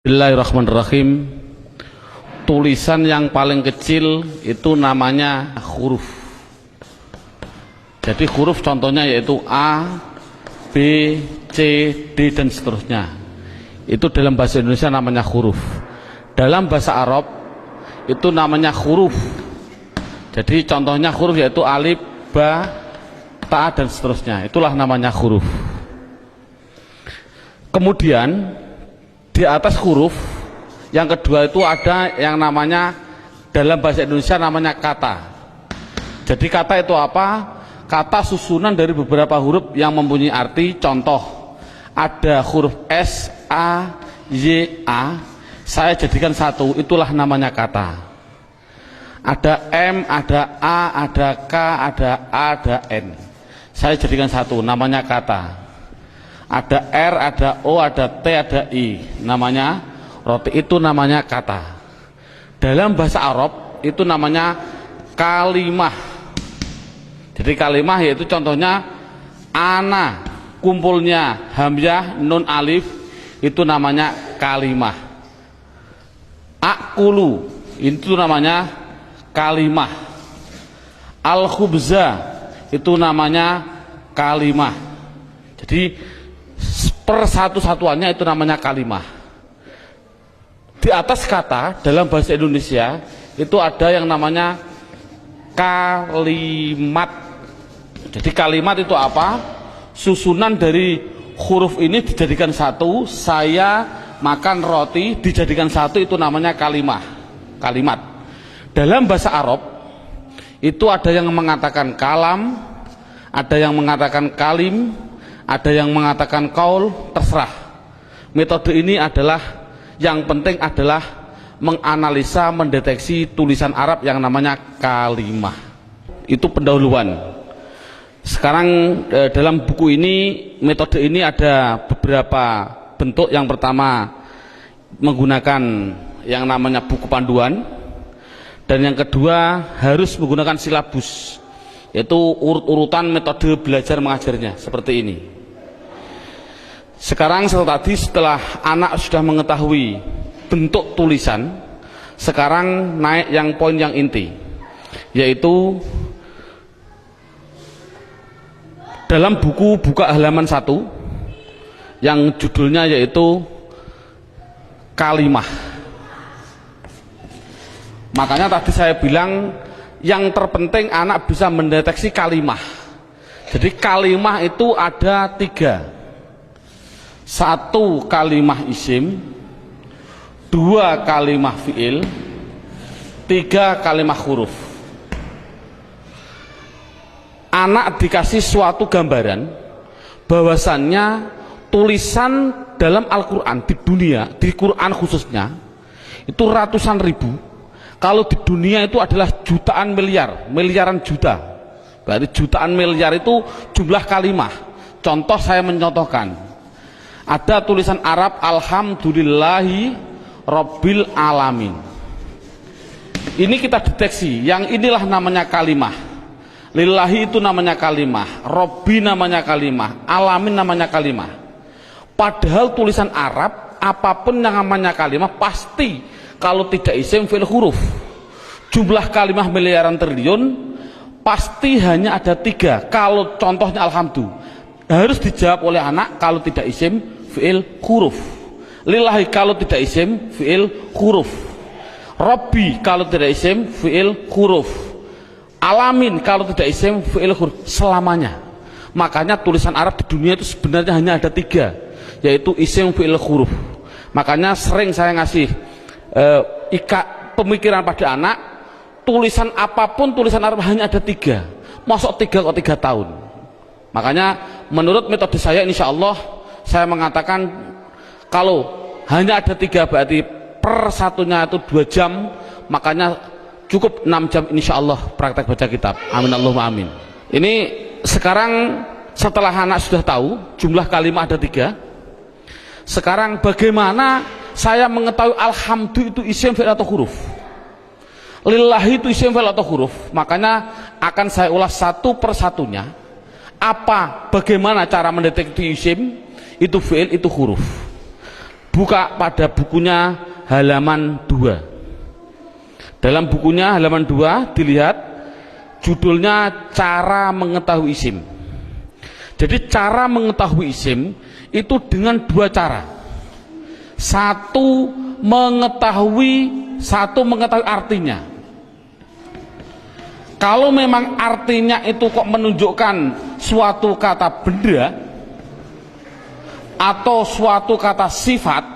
Bismillahirrahmanirrahim. Tulisan yang paling kecil itu namanya huruf. Jadi huruf contohnya yaitu A, B, C, D dan seterusnya. Itu dalam bahasa Indonesia namanya huruf. Dalam bahasa Arab itu namanya huruf. Jadi contohnya huruf yaitu alif, ba, ta dan seterusnya. Itulah namanya huruf. Kemudian di atas huruf yang kedua itu ada yang namanya dalam bahasa Indonesia namanya kata. Jadi kata itu apa? Kata susunan dari beberapa huruf yang mempunyai arti. Contoh, ada huruf S, A, Y, A, saya jadikan satu, itulah namanya kata. Ada M, ada A, ada K, ada A, ada N, saya jadikan satu, namanya kata. Ada R, ada O, ada T, ada I, namanya roti, itu namanya kata. Dalam bahasa Arab itu namanya kalimah. Jadi kalimah yaitu contohnya ana, kumpulnya hamzah, nun, alif, itu namanya kalimah. Akulu, itu namanya kalimah. Al-khubza, itu namanya kalimah. Jadi persatu-satuannya itu namanya kalimah. Di atas kata dalam bahasa Indonesia itu ada yang namanya kalimat. Jadi kalimat itu apa? Susunan dari huruf ini dijadikan satu. Saya makan roti dijadikan satu, itu namanya kalimah. Kalimat. Dalam bahasa Arab itu ada yang mengatakan kalam, ada yang mengatakan kalim, ada yang mengatakan kaul, terserah. Metode ini adalah yang penting adalah menganalisa, mendeteksi tulisan Arab yang namanya kalimah. Itu pendahuluan. Sekarang dalam buku ini, metode ini ada beberapa bentuk. Yang pertama menggunakan yang namanya buku panduan, dan yang kedua harus menggunakan silabus, yaitu urut-urutan metode belajar mengajarnya seperti ini. Sekarang setelah anak sudah mengetahui bentuk tulisan, sekarang naik yang poin yang inti, yaitu dalam buku buka halaman 1 yang judulnya yaitu kalimah. Makanya tadi saya bilang yang terpenting anak bisa mendeteksi kalimah. Jadi kalimah itu ada 3. 1 kalimah isim, 2 kalimah fi'il, 3 kalimah huruf. Anak dikasih suatu gambaran bahwasannya tulisan dalam Al-Quran di dunia, di Quran khususnya, itu ratusan ribu. Kalau di dunia itu adalah jutaan miliar, miliaran juta. Berarti jutaan miliar itu jumlah kalimah. Contoh, saya mencontohkan. Ada tulisan Arab alhamdulillahi rabbil alamin. Ini kita deteksi, yang inilah namanya kalimah. Lillahi itu namanya kalimah, Rabbi namanya kalimah, alamin namanya kalimah. Padahal tulisan Arab apapun yang namanya kalimah pasti kalau tidak isim fi'il huruf. Jumlah kalimah miliaran triliun pasti hanya ada 3. Kalau contohnya alhamdulillah harus dijawab oleh anak kalau tidak isim fi'il huruf. Lillahi kalau tidak isim fi'il huruf. Rabbi kalau tidak isim fi'il huruf. Alamin kalau tidak isim fi'il huruf. Selamanya. Makanya tulisan Arab di dunia itu sebenarnya hanya ada 3, yaitu isim fi'il huruf. Makanya sering saya ngasih pemikiran pada anak, tulisan apapun tulisan Arab hanya ada 3. Masuk 3 kok 3 tahun. Makanya menurut metode saya, insya Allah saya mengatakan kalau hanya ada 3 berarti per satunya itu 2 jam, makanya cukup 6 jam insya Allah praktek baca kitab. Amin Allahumma amin. Ini sekarang setelah anak sudah tahu jumlah kalimat ada 3, sekarang bagaimana saya mengetahui alhamdulillah itu isim fi'il atau huruf, lillahi itu isim fi'il atau huruf. Makanya akan saya ulas satu persatunya. Bagaimana cara mendeteksi isim itu fi'il itu huruf. Buka pada bukunya halaman 2. Dalam bukunya halaman 2 dilihat judulnya cara mengetahui isim. Jadi cara mengetahui isim itu dengan 2 cara. Satu mengetahui artinya. Kalau memang artinya itu kok menunjukkan suatu kata benda atau suatu kata sifat,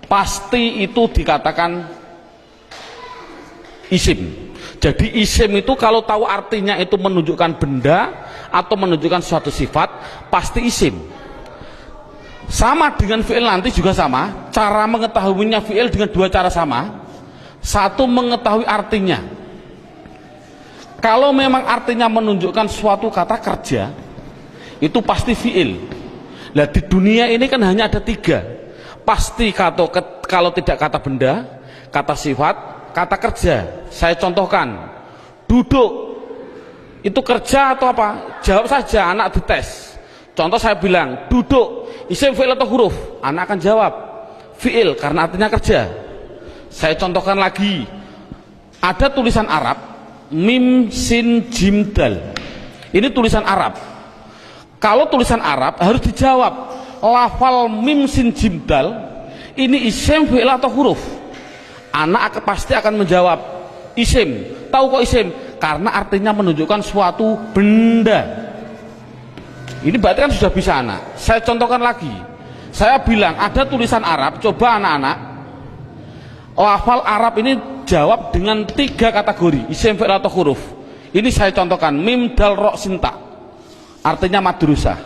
pasti itu dikatakan isim. Jadi isim itu kalau tahu artinya itu menunjukkan benda atau menunjukkan suatu sifat, pasti isim. Sama dengan fi'il nanti juga sama. Cara mengetahuinya fi'il dengan 2 cara sama. Satu mengetahui artinya. Kalau memang artinya menunjukkan suatu kata kerja, itu pasti fi'il. Nah di dunia ini kan hanya ada 3. Pasti kalau tidak kata benda, kata sifat, kata kerja. Saya contohkan, duduk itu kerja atau apa? Jawab saja, anak dites. Contoh saya bilang duduk, isim, fi'il atau huruf? Anak akan jawab fi'il karena artinya kerja. Saya contohkan lagi, ada tulisan Arab mim sin jim dal. Ini tulisan Arab. Kalau tulisan Arab harus dijawab, lafal mim sin jim dal ini isim, fi'il atau huruf? Anak pasti akan menjawab isim. Tahu kok isim? Karena artinya menunjukkan suatu benda. Ini berarti kan sudah bisa anak. Saya contohkan lagi. Saya bilang ada tulisan Arab, coba anak-anak lafal Arab ini jawab dengan 3 kategori, isim, fi'il atau huruf. Ini saya contohkan, mim dal ro sinta, artinya madrasah.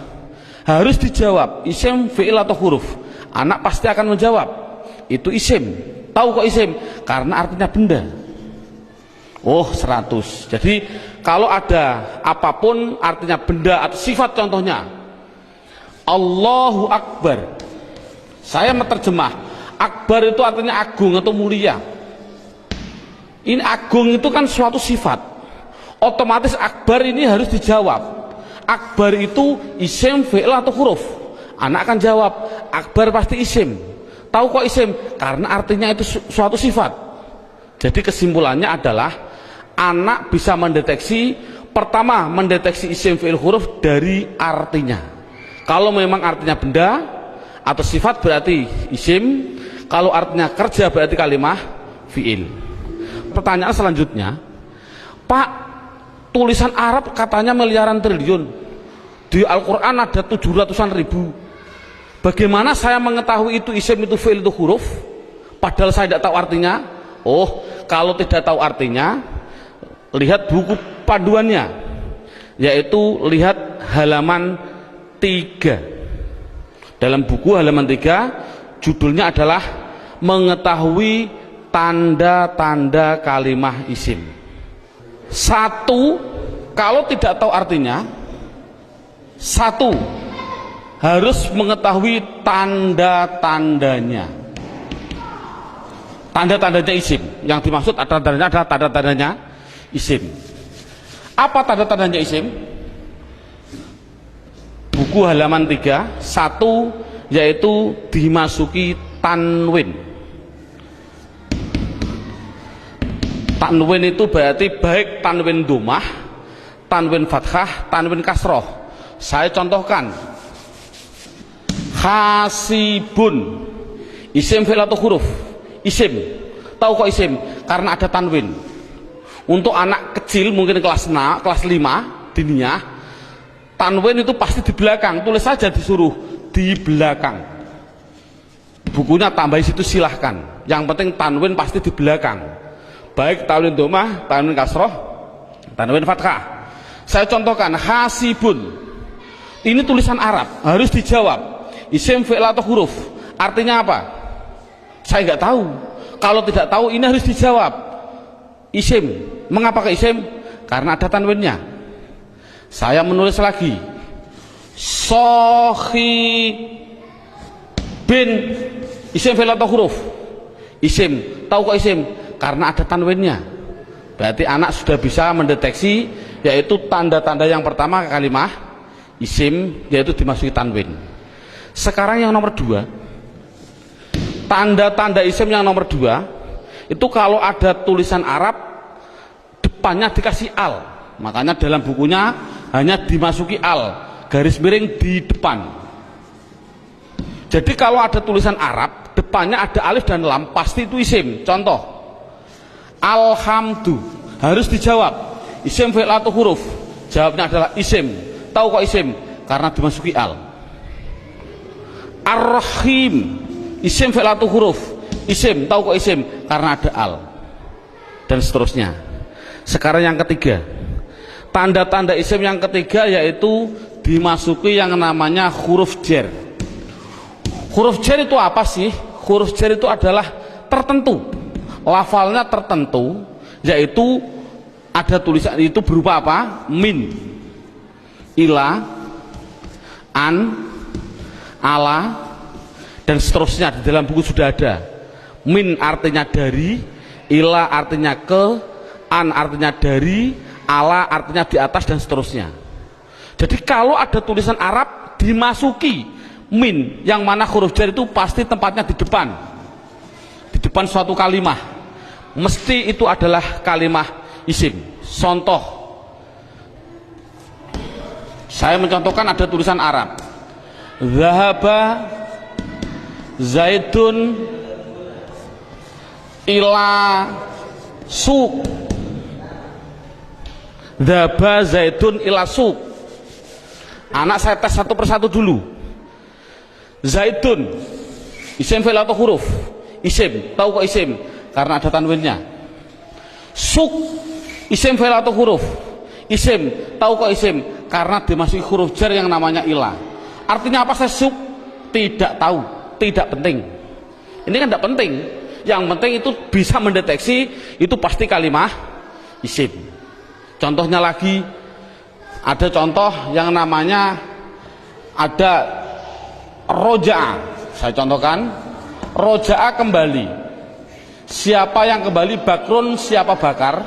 Harus dijawab isim, fi'il atau huruf. Anak pasti akan menjawab itu isim. Tahu kok isim? Karena artinya benda. Oh 100. Jadi kalau ada apapun artinya benda atau sifat, contohnya Allahu Akbar, saya menerjemah Akbar itu artinya agung atau mulia. Ini agung itu kan suatu sifat, otomatis Akbar ini harus dijawab. Akbar itu isim, fi'il atau huruf? Anak akan jawab Akbar pasti isim. Tahu kok isim? Karena artinya itu suatu sifat. Jadi kesimpulannya adalah anak bisa mendeteksi, pertama mendeteksi isim, fi'il, huruf dari artinya. Kalau memang artinya benda atau sifat berarti isim, kalau artinya kerja berarti kalimah fi'il. Pertanyaan selanjutnya, Pak, tulisan Arab katanya miliaran triliun, di Al-Quran ada 700-an ribu. Bagaimana saya mengetahui itu isim, itu fi'il, itu huruf, padahal saya tidak tahu artinya? Oh, kalau tidak tahu artinya, lihat buku panduannya, yaitu lihat halaman 3. Dalam buku halaman 3 judulnya adalah mengetahui tanda-tanda kalimah isim. 1, kalau tidak tahu artinya, 1 harus mengetahui tanda-tandanya. Tanda-tandanya isim. Yang dimaksud adalah tanda-tandanya isim. Apa tanda-tandanya isim? Buku halaman 3, 1 yaitu dimasuki tanwin. Tanwin itu berarti baik tanwin domah, tanwin fathah, tanwin kasroh. Saya contohkan, hasibun, isim, fi'il atau huruf? Isim. Tahu kok isim? Karena ada tanwin. Untuk anak kecil mungkin kelas 5 diniyah, tanwin itu pasti di belakang. Tulis saja, disuruh di belakang. Bukunya tambah situ silahkan. Yang penting tanwin pasti di belakang. Baik tanwin domah, tanwin kasroh, tanwin fathah. Saya contohkan, hasibun. Ini tulisan Arab, harus dijawab isim, fi'il atau huruf? Artinya apa? Saya nggak tahu. Kalau tidak tahu ini harus dijawab isim. Mengapa ke isim? Karena ada tanwinnya. Saya menulis lagi, sohi bin, isim, fi'il atau huruf? Isim. Tahu kok isim? Karena ada tanwinnya. Berarti anak sudah bisa mendeteksi, yaitu tanda-tanda yang pertama kalimah isim, yaitu dimasuki tanwin. Sekarang yang nomor 2, Tanda-tanda isim yang nomor 2 itu kalau ada tulisan Arab depannya dikasih al, makanya dalam bukunya hanya dimasuki al, garis miring di depan. Jadi kalau ada tulisan Arab depannya ada alif dan lam, pasti itu isim. Contoh, alhamdu, harus dijawab isim fi'il atau huruf, jawabnya adalah isim. Tahu kok isim? Karena dimasuki al. Ar-Rahim, isim fi'il atau huruf, isim. Tahu kok isim? Karena ada al. Dan seterusnya. Sekarang yang ketiga, tanda-tanda isim yang ketiga yaitu dimasuki yang namanya huruf jar. Huruf jar itu apa sih? Huruf jar itu adalah tertentu, lafalnya tertentu, yaitu ada tulisan itu berupa apa? Min, ila, an, ala, dan seterusnya. Di dalam buku sudah ada. Min artinya dari, ila artinya ke, an artinya dari, ala artinya di atas, dan seterusnya. Jadi kalau ada tulisan Arab dimasuki min, yang mana huruf jar itu pasti tempatnya di depan suatu kalimah, mesti itu adalah kalimah isim. Contoh, saya mencontohkan ada tulisan Arab, zahaba zaidun ila suq, zahaba zaidun ila suq. Anak saya tes satu persatu dulu. Zaidun, isim fi'il atau huruf? Isim. Tahu kok isim? Karena ada tanwinnya. Suq, isim fi'il atau huruf? Isim. Tahu kok isim? Karena dimasuki huruf jar yang namanya ila. Artinya apa saya suq? Tidak tahu, tidak penting. Ini kan tidak penting. Yang penting itu bisa mendeteksi itu pasti kalimah isim. Contohnya lagi, ada contoh yang namanya ada roja'a. Saya contohkan, roja'a kembali. Siapa yang kembali? Bakrun, siapa bakar?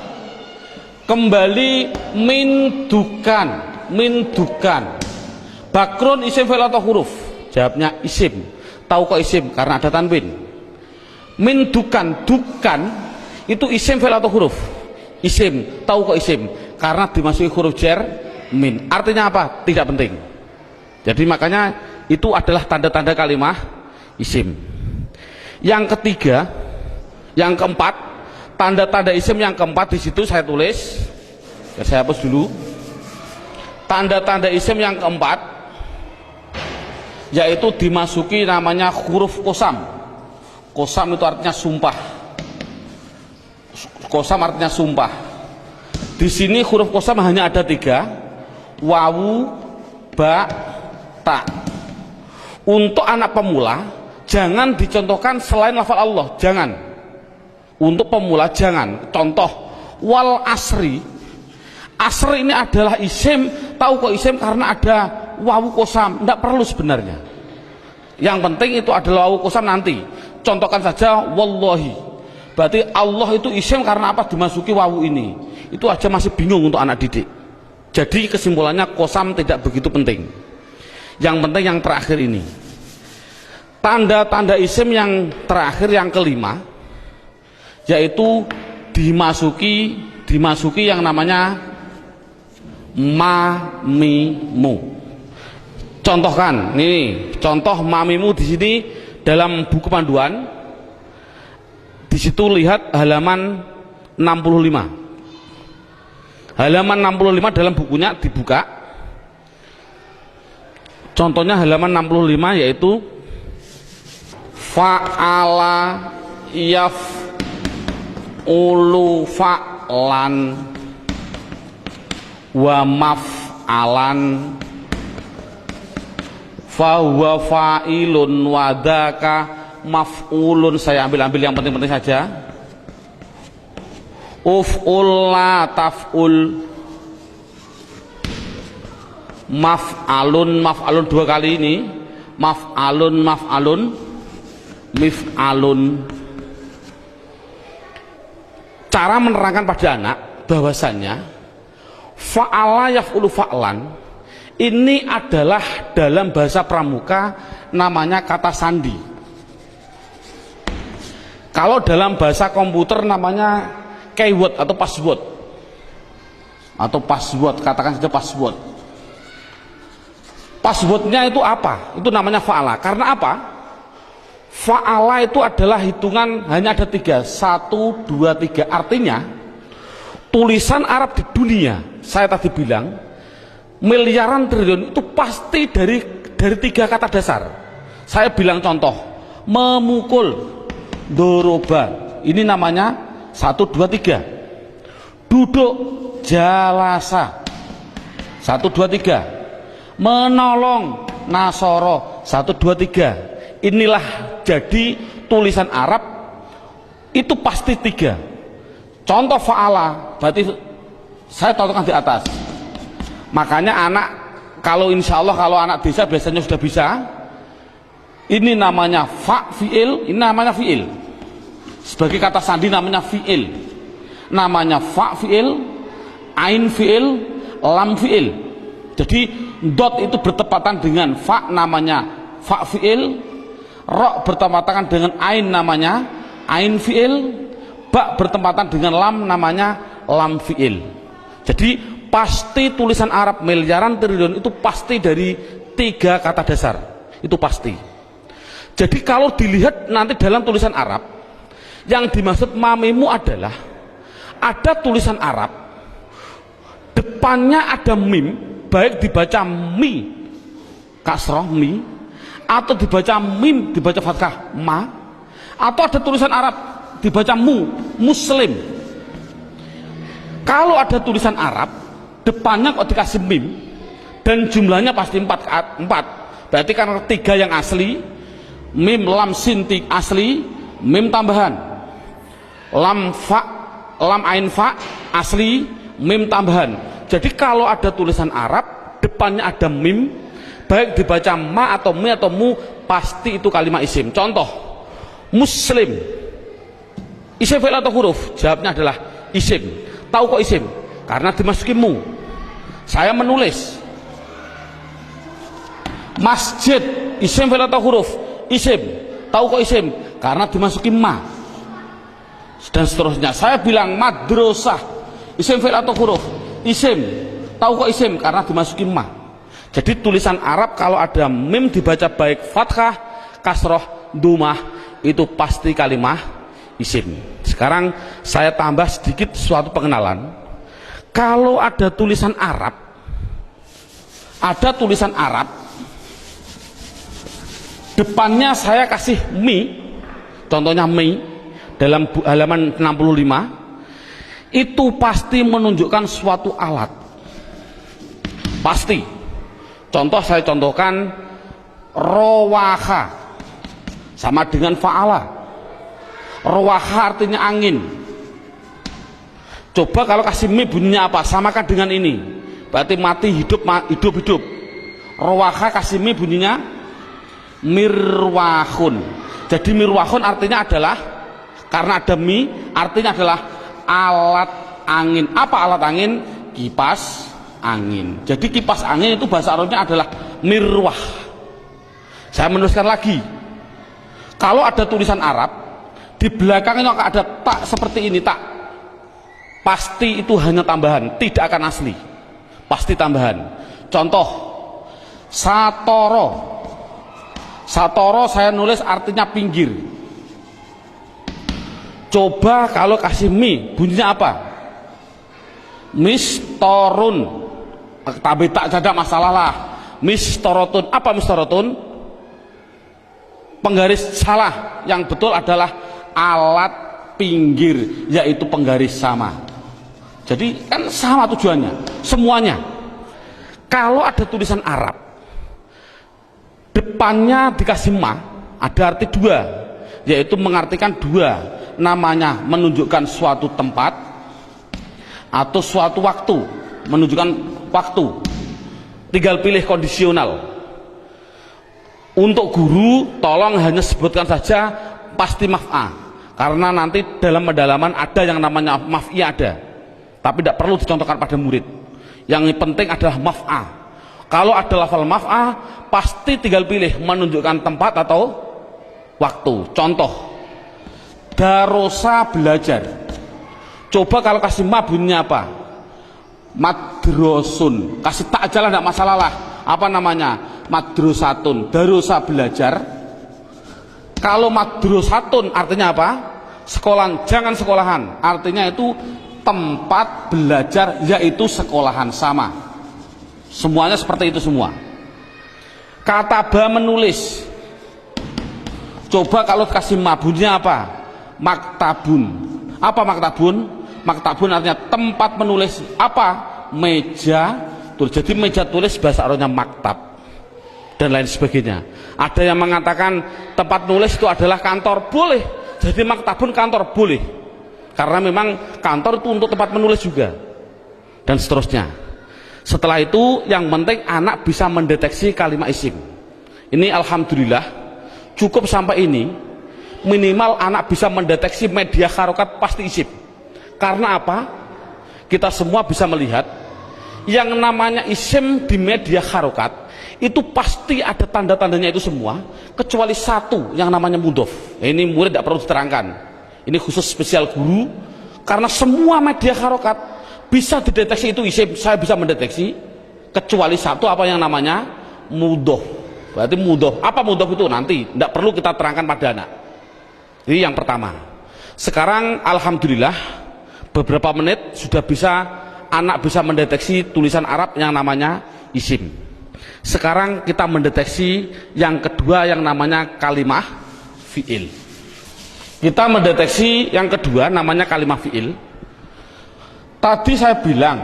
Kembali min dukan, min dukan. Bakrun isim fi'il atau huruf? Jawabnya isim. Tahu kok isim? Karena ada tanwin. Min dukan, dukan itu isim fi'il atau huruf? Isim. Tahu kok isim? Karena dimasuki huruf jar min. Artinya apa? Tidak penting. Jadi makanya itu adalah tanda-tanda kalimah isim. Yang ketiga, yang keempat, tanda-tanda isim yang keempat di situ saya tulis. Ya, saya hapus dulu. Tanda-tanda isim yang keempat yaitu dimasuki namanya huruf qasam. Qasam itu artinya sumpah. Qasam artinya sumpah. Di sini huruf qasam hanya ada 3, wawu, ba, ta. Untuk anak pemula jangan dicontohkan selain lafal Allah, jangan. Untuk pemula jangan. Contoh, wal asri. Asri ini adalah isim. Tahu kok isim? Karena ada wawu qasam. Tidak perlu sebenarnya. Yang penting itu adalah wawu qasam nanti. Contohkan saja wallahi. Berarti Allah itu isim karena apa? Dimasuki wawu ini. Itu aja masih bingung untuk anak didik. Jadi kesimpulannya qasam tidak begitu penting. Yang penting yang terakhir ini, tanda-tanda isim yang terakhir yang kelima, yaitu dimasuki yang namanya mamimu. Contohkan, ini contoh mamimu di sini dalam buku panduan. Di situ lihat halaman 65. Halaman 65 dalam bukunya dibuka. Contohnya halaman 65 yaitu fa'ala yaf'ulu fa'lan wa maf'alan fahuwa fa'ilun wa dzaka maf'ulun. Saya ambil yang penting-penting saja. Uf'ul la taf'ul, maf'alun 2 kali ini, maf'alun mif'alun. Cara menerangkan pada anak bahwasannya fa'ala yaf'ulu fa'lan ini adalah dalam bahasa pramuka namanya kata sandi. Kalau dalam bahasa komputer namanya keyword atau password, katakan saja password. Passwordnya itu apa? Itu namanya fa'ala. Karena apa? Fa'ala itu adalah hitungan hanya ada 3, 1, 2, 3. Artinya tulisan Arab di dunia, saya tadi bilang miliaran triliun itu pasti dari 3 kata dasar. Saya bilang contoh, memukul, doroba, ini namanya 1, 2, 3. Duduk, jalasa, 1, 2, 3. Menolong, nasoro, 1, 2, 3. Inilah jadi tulisan Arab itu pasti 3. Contoh fa'ala, berarti saya contohkan di atas. Makanya anak, kalau insya Allah kalau anak desa biasanya sudah bisa. Ini namanya fa fi'il, ini namanya fi'il. Sebagai kata sandi namanya fi'il. Namanya fa fi'il, ain fi'il, lam fi'il. Jadi dot itu bertepatan dengan fa, namanya fa fi'il. Ro bertepatan dengan ain, namanya ain fi'il. Ba bertepatan dengan lam, namanya lam fi'il. Jadi pasti tulisan Arab miliaran triliun itu pasti dari 3 kata dasar. Itu pasti. Jadi kalau dilihat nanti dalam tulisan Arab, yang dimaksud mamimu adalah ada tulisan Arab, depannya ada mim, baik dibaca mi kasroh mi, atau dibaca mim dibaca fathah ma, atau ada tulisan Arab dibaca mu, muslim. Kalau ada tulisan Arab depannya kok dikasih mim dan jumlahnya pasti 4, berarti kan 3 yang asli, mim lam sin asli, mim tambahan, lam fa, lam ain fa asli, mim tambahan. Jadi kalau ada tulisan Arab depannya ada mim, baik dibaca ma atau mi atau mu, pasti itu kalimat isim. Contoh, muslim, isim fi'il atau huruf? Jawabnya adalah isim. Tahu kok isim? Karena dimasuki mu. Saya menulis masjid, isim fi'il atau huruf? Isim. Tahu kok isim? Karena dimasuki ma. Dan seterusnya. Saya bilang madrasah, isim fi'il atau huruf? Isim. Tahu kok isim? Karena dimasuki ma. Jadi tulisan Arab kalau ada mim dibaca baik fathah, kasroh, dumah, itu pasti kalimah isim. Sekarang saya tambah sedikit suatu pengenalan. Kalau ada tulisan Arab, depannya saya kasih mi, contohnya mi dalam halaman 65, itu pasti menunjukkan suatu alat, pasti. Contoh saya contohkan, rowaha sama dengan fa'ala. Rowaha artinya angin. Coba kalau kasih mi bunyinya apa? Samakan dengan ini, berarti mati hidup, hidup. Rowaha kasih mi bunyinya mirwahun. Jadi mirwahun artinya adalah, karena ada mi, artinya adalah alat angin. Apa alat angin? Kipas angin. Jadi kipas angin itu bahasa Arabnya adalah mirwah. Saya menuliskan lagi, kalau ada tulisan Arab di belakangnya ada tak seperti ini, tak, pasti itu hanya tambahan, tidak akan asli, pasti tambahan. Contoh, satoro. Satoro saya nulis artinya pinggir. Coba kalau kasih mi, bunyinya apa? Mistorun. Tapi tak ada masalah lah. Mistorotun. Apa mistorotun? Penggaris salah. Yang betul adalah alat pinggir, yaitu penggaris sama. Jadi kan sama tujuannya, semuanya. Kalau ada tulisan Arab, depannya dikasih ma, ada arti 2, yaitu mengartikan 2, namanya menunjukkan suatu tempat atau suatu waktu, menunjukkan waktu. Tinggal pilih kondisional. Untuk guru tolong hanya sebutkan saja pasti maf'a, karena nanti dalam pendalaman ada yang namanya maf'i, ada, tapi tidak perlu dicontohkan pada murid. Yang penting adalah maf'a. Kalau ada lafal maf'a, pasti tinggal pilih menunjukkan tempat atau waktu. Contoh, Darosa belajar. Coba kalau kasih ma bunyinya apa? Madrosun. Kasih tak aja lah, tidak masalah lah. Apa namanya? Madrosatun. Darosa belajar. Kalau madrosatun artinya apa? Sekolahan, jangan sekolahan. Artinya itu tempat belajar, yaitu sekolahan, sama. Semuanya seperti itu semua. Kataba menulis. Coba kalau kasih mabunnya apa? Maktabun. Apa maktabun? Maktabun artinya tempat menulis. Apa? Meja tulis. Jadi meja tulis bahasa Arabnya maktab dan lain sebagainya. Ada yang mengatakan tempat nulis itu adalah kantor, boleh. Jadi maktabun kantor, boleh. Karena memang kantor itu untuk tempat menulis juga. Dan seterusnya. Setelah itu yang penting anak bisa mendeteksi kalimat isim. Ini alhamdulillah cukup sampai ini. Minimal anak bisa mendeteksi media harokat pasti isim. Karena apa? Kita semua bisa melihat yang namanya isim di media harokat itu pasti ada tanda-tandanya itu semua, kecuali satu yang namanya mudhof. Ini murid tidak perlu diterangkan. Ini khusus spesial guru, karena semua media harokat bisa dideteksi itu isim. Saya bisa mendeteksi kecuali satu, apa yang namanya mudhof. Berarti mudhof. Apa mudhof itu? Nanti tidak perlu kita terangkan pada anak. Ini yang pertama. Sekarang alhamdulillah beberapa menit sudah bisa anak bisa mendeteksi tulisan Arab yang namanya isim. Sekarang kita mendeteksi yang kedua yang namanya kalimah fi'il. Kita mendeteksi yang kedua namanya kalimah fi'il. Tadi saya bilang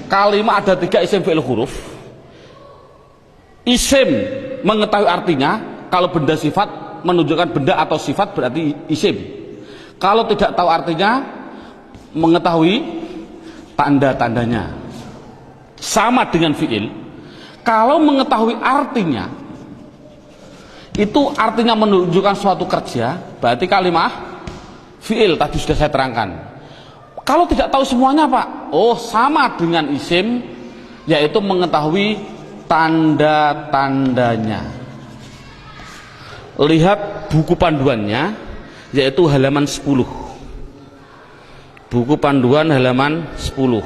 kalimah ada 3 isim fi'il huruf. Isim mengetahui artinya, kalau benda sifat menunjukkan benda atau sifat berarti isim. Kalau tidak tahu artinya, mengetahui tanda-tandanya. Sama dengan fi'il. Kalau mengetahui artinya, itu artinya menunjukkan suatu kerja, berarti kalimah fi'il. Tadi sudah saya terangkan. Kalau tidak tahu semuanya Pak, oh sama dengan isim, yaitu mengetahui tanda-tandanya. Lihat buku panduannya, yaitu halaman 10. Buku panduan halaman 10.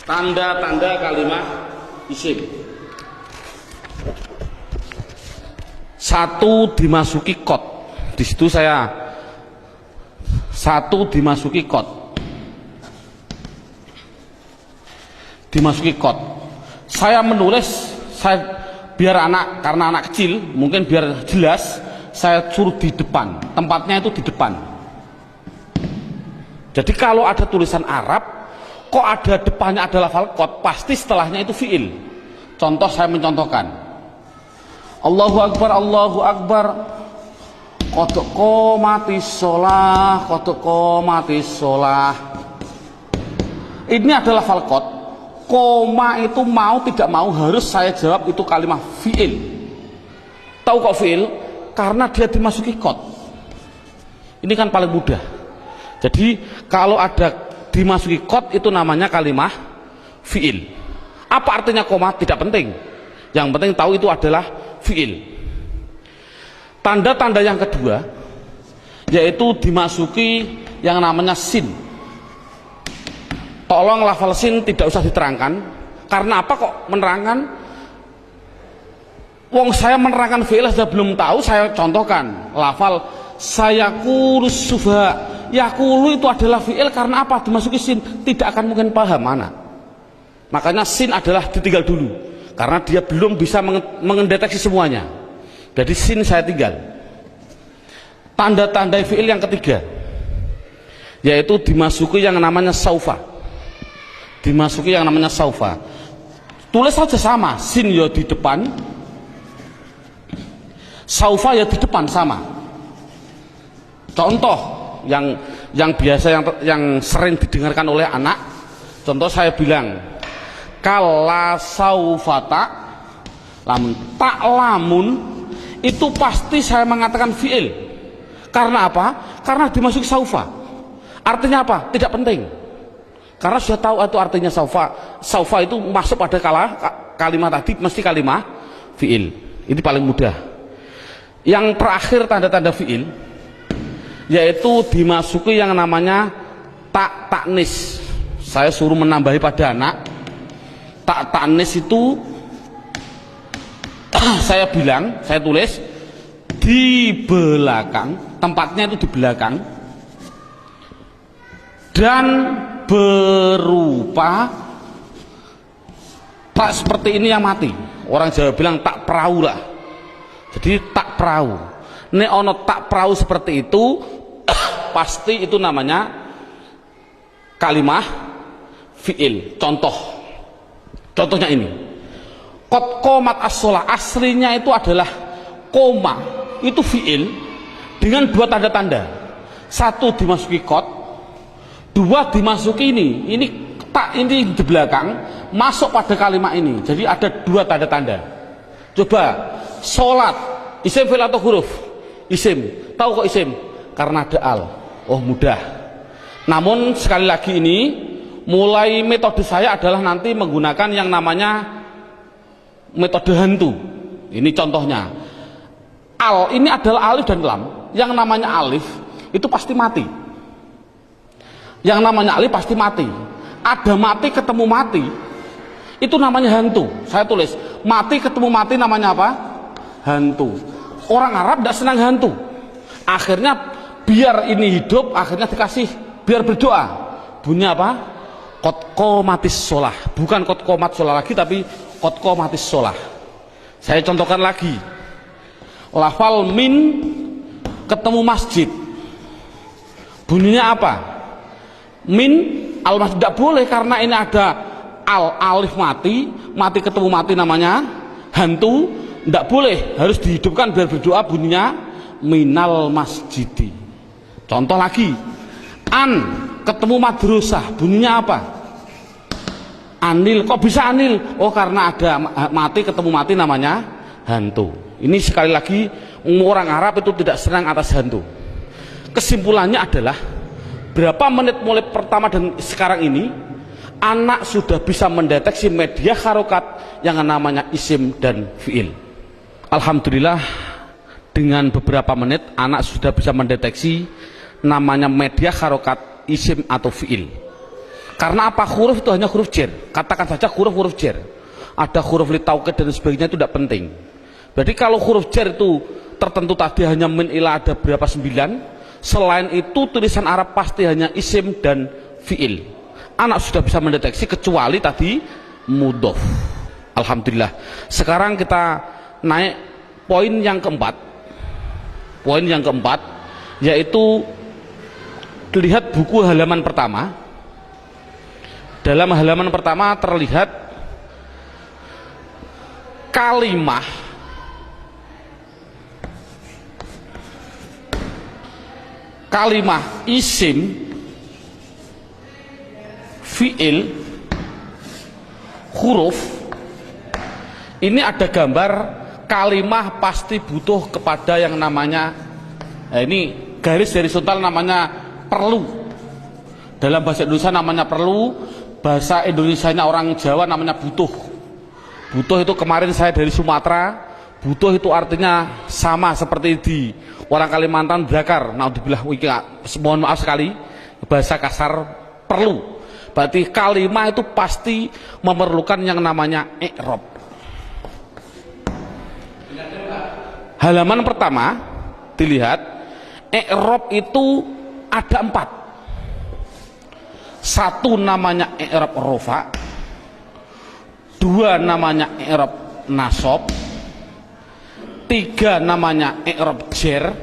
Tanda-tanda kalimat isim. 1 dimasuki kot. Di situ saya 1 dimasuki kot. Dimasuki kot. Saya menulis, biar anak, karena anak kecil, mungkin biar jelas, saya suruh di depan. Tempatnya itu di depan. Jadi kalau ada tulisan Arab, kok ada depannya adalah lafal kot, pasti setelahnya itu fi'il. Contoh, saya mencontohkan. Allahu Akbar, Allahu Akbar. Qad qomatis sholah, qad qomatis sholah. Ini adalah lafal kot. Koma itu mau tidak mau harus saya jawab itu kalimat fi'il. Tahu kok fi'il? Karena dia dimasuki kot. Ini kan paling mudah. Jadi kalau ada dimasuki kot itu namanya kalimah fi'il. Apa artinya koma? Tidak penting. Yang penting tahu itu adalah fi'il. Tanda-tanda yang kedua yaitu dimasuki yang namanya sin. Tolong lafal sin tidak usah diterangkan. Karena apa kok menerangkan? Wong saya menerangkan fi'il sudah belum tahu, saya contohkan lafal sayaqulu sufa. Yaqulu itu adalah fi'il, karena apa? Dimasuki sin, tidak akan mungkin paham anak. Makanya sin adalah ditinggal dulu, karena dia belum bisa mendeteksi semuanya. Jadi sin saya tinggal. Tanda-tanda fi'il yang ketiga yaitu dimasuki yang namanya saufa. Dimasuki yang namanya saufa. Tulis saja sama, sin ya di depan, saufa ya di depan, sama. Contoh yang biasa yang sering didengarkan oleh anak, contoh saya bilang kala saufata lamun, tak lamun itu pasti saya mengatakan fi'il. Karena apa? Karena dimasuki saufa. Artinya apa? Tidak penting. Karena sudah tahu itu artinya saufa. Saufa itu masuk pada kalimat tadi mesti kalimat fi'il. Ini paling mudah. Yang terakhir tanda-tanda fiil yaitu dimasuki yang namanya tak taknis. Saya suruh menambahi pada anak. Tak taknis itu saya bilang, saya tulis di belakang, tempatnya itu di belakang, dan berupa tak seperti ini yang mati. Orang Jawa bilang tak perahu lah. Jadi tak perahu. Nek ono tak perahu seperti itu pasti itu namanya kalimah fi'il. Contohnya ini. Qad qomat as-shalah, aslinya itu adalah koma, itu fi'il dengan dua tanda-tanda. Satu dimasuki qad, dua dimasuki ini tak, ini di belakang masuk pada kalimat ini. Jadi ada dua tanda-tanda. Coba sholat, isim fi'il atau huruf? Isim. Tahu kok isim? Karena ada al. Oh mudah. Namun sekali lagi ini mulai metode saya adalah nanti menggunakan yang namanya metode hantu. Ini contohnya. Al ini adalah alif dan lam. Yang namanya alif itu pasti mati. Yang namanya alif pasti mati. Ada mati ketemu mati, itu namanya hantu. Saya tulis mati ketemu mati namanya apa? Hantu. Orang Arab tidak senang hantu. Akhirnya biar ini hidup, akhirnya dikasih biar berdoa. Bunyi apa? Qad qomatis shalah. Bukan qad qomat shalah lagi, tapi qad qomatis shalah. Saya contohkan lagi. Lafal min ketemu masjid. Bunyinya apa? Min al masjid tidak boleh karena ini ada al, alif mati, mati ketemu mati namanya hantu. Tidak boleh, harus dihidupkan biar berdoa, bunyinya minal masjidi. Contoh lagi, an ketemu madrasah, bunyinya apa? Anil. Kok bisa anil? Oh karena ada mati ketemu mati namanya hantu. Ini sekali lagi orang Arab itu tidak senang atas hantu. Kesimpulannya adalah berapa menit mulai pertama dan sekarang ini anak sudah bisa mendeteksi media harokat yang namanya isim dan fiil. Alhamdulillah dengan beberapa menit anak sudah bisa mendeteksi namanya media harokat isim atau fiil. Karena apa? Huruf itu hanya huruf jar. Katakan saja huruf jar. Ada huruf li taukid dan sebagainya, itu tidak penting. Berarti kalau huruf jar itu tertentu tadi hanya min ila ada berapa 9, selain itu tulisan Arab pasti hanya isim dan fiil. Anak sudah bisa mendeteksi kecuali tadi mudhof. Alhamdulillah. Sekarang kita naik poin yang keempat. Poin yang keempat yaitu lihat buku halaman pertama. Dalam halaman pertama terlihat kalimah isim, fiil, huruf. Ini ada gambar kalimah pasti butuh kepada yang namanya ini garis horizontal namanya perlu. Dalam bahasa Indonesia namanya perlu, bahasa Indonesianya orang Jawa namanya butuh. Butuh itu kemarin saya dari Sumatera, butuh itu artinya sama seperti di orang Kalimantan belakar. Naudzubillah, mohon maaf sekali bahasa kasar perlu. Berarti kalimah itu pasti memerlukan yang namanya i'rab. Halaman pertama dilihat, i'rab itu ada 4. Satu namanya i'rab rofa, 2 namanya i'rab nasab, 3 namanya i'rab jar,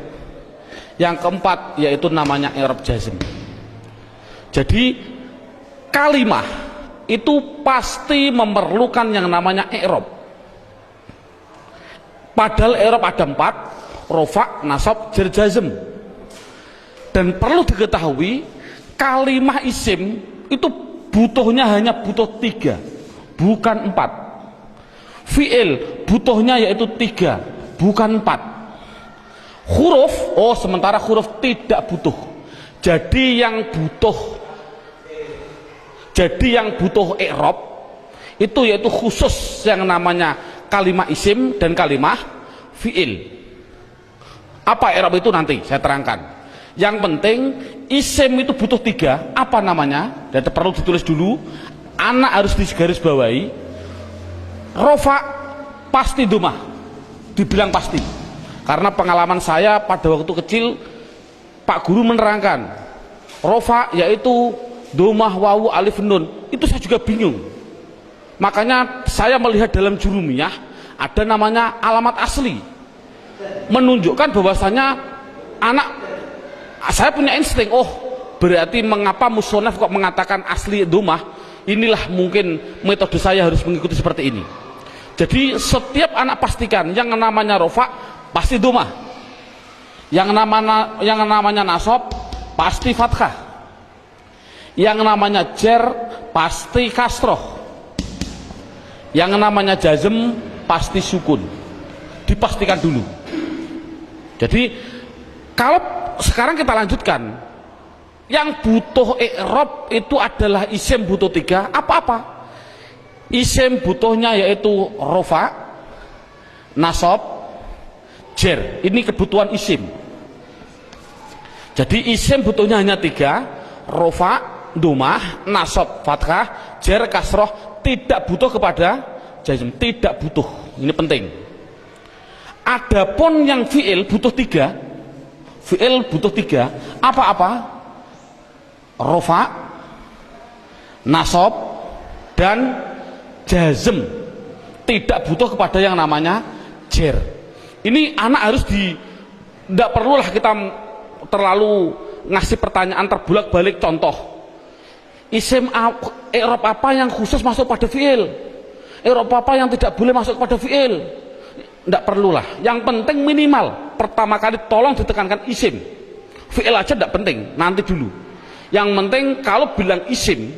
yang keempat yaitu namanya i'rab jazm. Jadi kalimah itu pasti memerlukan yang namanya i'rab. Padahal i'rab ada 4, rofa, nasab, jar, jazm. Dan perlu diketahui kalimah isim itu butuhnya hanya butuh 3, bukan 4. Fi'il butuhnya yaitu 3, bukan 4. Huruf, sementara huruf tidak butuh. Jadi yang butuh i'rab itu yaitu khusus yang namanya kalimah isim dan kalimah fi'il. Apa i'rab itu nanti saya terangkan. Yang penting isim itu butuh 3. Apa namanya? Dan perlu ditulis dulu. Anak harus digaris bawahi. Rofa pasti domah. Dibilang pasti. Karena pengalaman saya pada waktu kecil, Pak Guru menerangkan rofa yaitu domah, wawu, alif, nun. Itu saya juga bingung. Makanya saya melihat dalam jurumiyah ada namanya alamat asli, menunjukkan bahwasanya anak, saya punya insting, oh berarti mengapa musonaf kok mengatakan asli domah, inilah mungkin metode saya harus mengikuti seperti ini. Jadi setiap anak pastikan yang namanya rofa pasti domah, yang namanya nasab pasti fathah, yang namanya jer pasti kasroh, yang namanya jazm pasti sukun. Dipastikan dulu. Jadi kalau sekarang kita lanjutkan, yang butuh i'rab itu adalah isim butuh 3. Apa-apa? Isim butuhnya yaitu rofa, nasab, jer. Ini kebutuhan isim. Jadi isim butuhnya hanya 3, rofa, domah, nasab, fathah, jer, kasroh. Tidak butuh kepada jazm, tidak butuh. Ini penting. Adapun yang fi'il butuh 3. Fi'il butuh 3. Apa-apa? Rofa, nasab, dan jazm. Tidak butuh kepada yang namanya jer. Ini anak harus tidak perlulah kita terlalu ngasih pertanyaan terbulak-balik. Contoh, isim i'rab apa yang khusus masuk pada fi'il, i'rab apa yang tidak boleh masuk pada fi'il. Tidak perlulah. Yang penting minimal pertama kali tolong ditekankan isim. Fi'il aja tidak penting, nanti dulu. Yang penting kalau bilang isim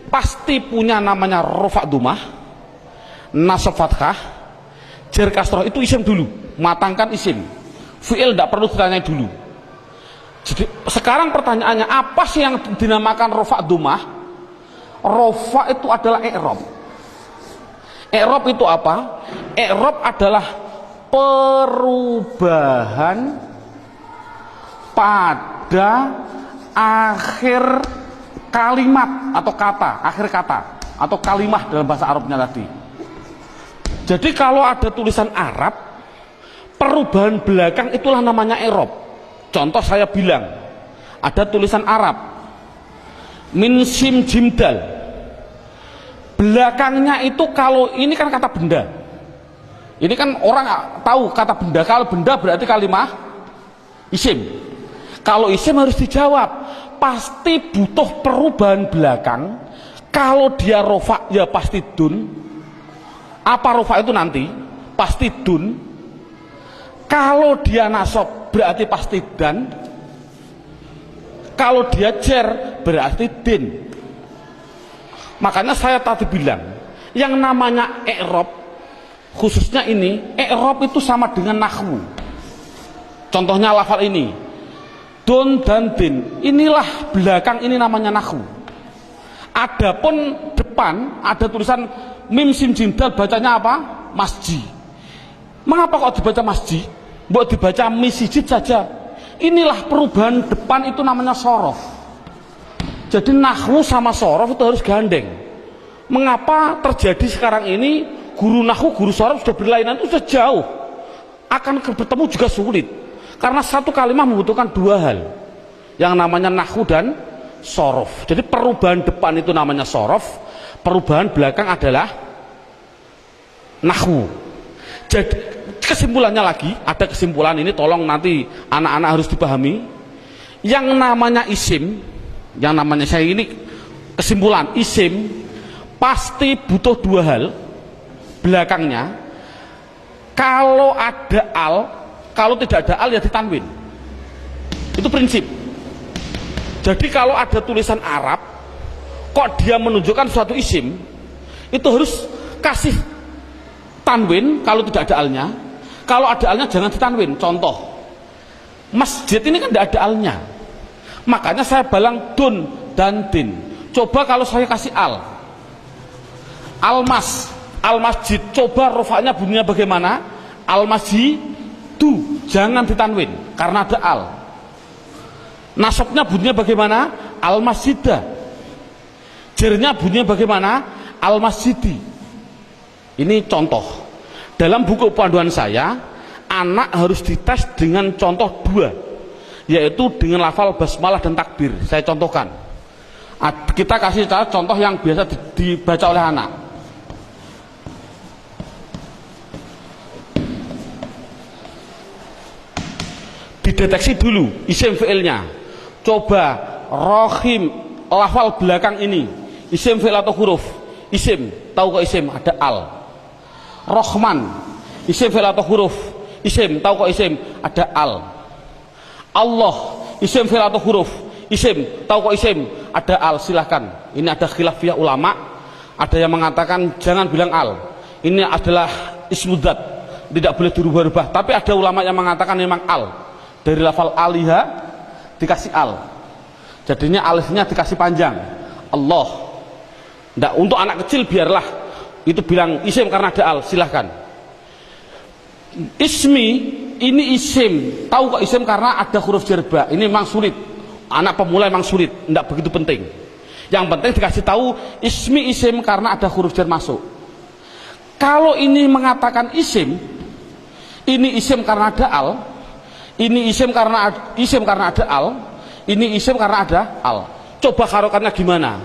pasti punya namanya rofa domah, nasab fathah, jer kasroh. Itu isim dulu, matangkan isim. Fi'il tidak perlu ditanya dulu. Jadi sekarang pertanyaannya, apa sih yang dinamakan rofa domah? Rofa itu adalah i'rab. I'rab itu apa? I'rab adalah perubahan pada akhir kalimat atau kata, akhir kata atau kalimah dalam bahasa Arabnya tadi. Jadi kalau ada tulisan Arab, perubahan belakang itulah namanya i'rab. Contoh saya bilang, ada tulisan Arab min sim jim dal, belakangnya itu, kalau ini kan kata benda, ini kan orang tahu kata benda. Kalau benda berarti kalimah isim. Kalau isim harus dijawab, pasti butuh perubahan belakang. Kalau dia rofa ya pasti dun. Apa rofa itu nanti? Pasti dun. Kalau dia nasab berarti pasti dan. Kalau dia jer berarti din. Makanya saya tadi bilang, yang namanya i'rab, khususnya ini, i'rab itu sama dengan nahwu. Contohnya lafal ini, dun dan din. Inilah belakang, ini namanya nahwu. Adapun depan ada tulisan mim sim jim dal, bacanya apa? Masjid. Mengapa kok dibaca masjid? Buat dibaca misjid saja. Inilah perubahan depan, itu namanya sorof. Jadi nahwu sama sorof itu harus gandeng. Mengapa terjadi sekarang ini guru nahwu, guru sorof sudah berlainan, itu sudah jauh, akan bertemu juga sulit, karena satu kalimat membutuhkan 2 hal, yang namanya nahwu dan sorof. Jadi perubahan depan itu namanya sorof, perubahan belakang adalah nahwu. Jadi kesimpulannya lagi, ada kesimpulan ini, tolong nanti anak-anak harus dipahami. Yang namanya isim, yang namanya, saya ini kesimpulan, isim pasti butuh 2 hal belakangnya. Kalau ada al, kalau tidak ada al ya ditanwin. Itu prinsip. Jadi kalau ada tulisan Arab kok dia menunjukkan suatu isim, itu harus kasih tanwin kalau tidak ada alnya. Kalau ada alnya jangan ditanwin. Contoh, masjid ini kan tidak ada alnya, makanya saya balang dun dan din. Coba kalau saya kasih al, almas, Al-masjid, coba rofaknya bunyinya bagaimana? Al-masjidu, jangan ditanwin karena ada al. Nasabnya bunyinya bagaimana? Al-masjidah. Jernya bunyinya bagaimana? Al-masjidi. Ini contoh. Dalam buku panduan saya, anak harus dites dengan contoh dua, yaitu dengan lafal basmalah dan takbir. Saya contohkan. Kita kasih contoh yang biasa dibaca oleh anak. Dideteksi dulu isim fi'ilnya. Coba rohim, lafal belakang ini isim fi'il atau huruf? Isim, tahu kok isim? Ada al. Rohman, isim fi'il atau huruf? Isim, tahu kok isim? Ada al. Allah, isim fi'il atau huruf? Isim, tahu kok isim? Ada al. Silahkan. Ini ada khilafiyah ulama. Ada yang mengatakan jangan bilang al. Ini adalah ismudzat, tidak boleh dirubah-rubah. Tapi ada ulama yang mengatakan memang al. Dari lafal aliha dikasih al, jadinya alifnya dikasih panjang. Allah. Nggak, untuk anak kecil biarlah itu bilang isim karena ada al, silahkan. Ismi, ini isim, tahu kok isim karena ada huruf jerba. Ini memang sulit, anak pemula memang sulit, nggak begitu penting. Yang penting dikasih tahu ismi isim karena ada huruf jar masuk. Kalau ini mengatakan isim, ini isim karena ada al, ini isim karena ada al, ini isim karena ada al. Coba harokannya gimana?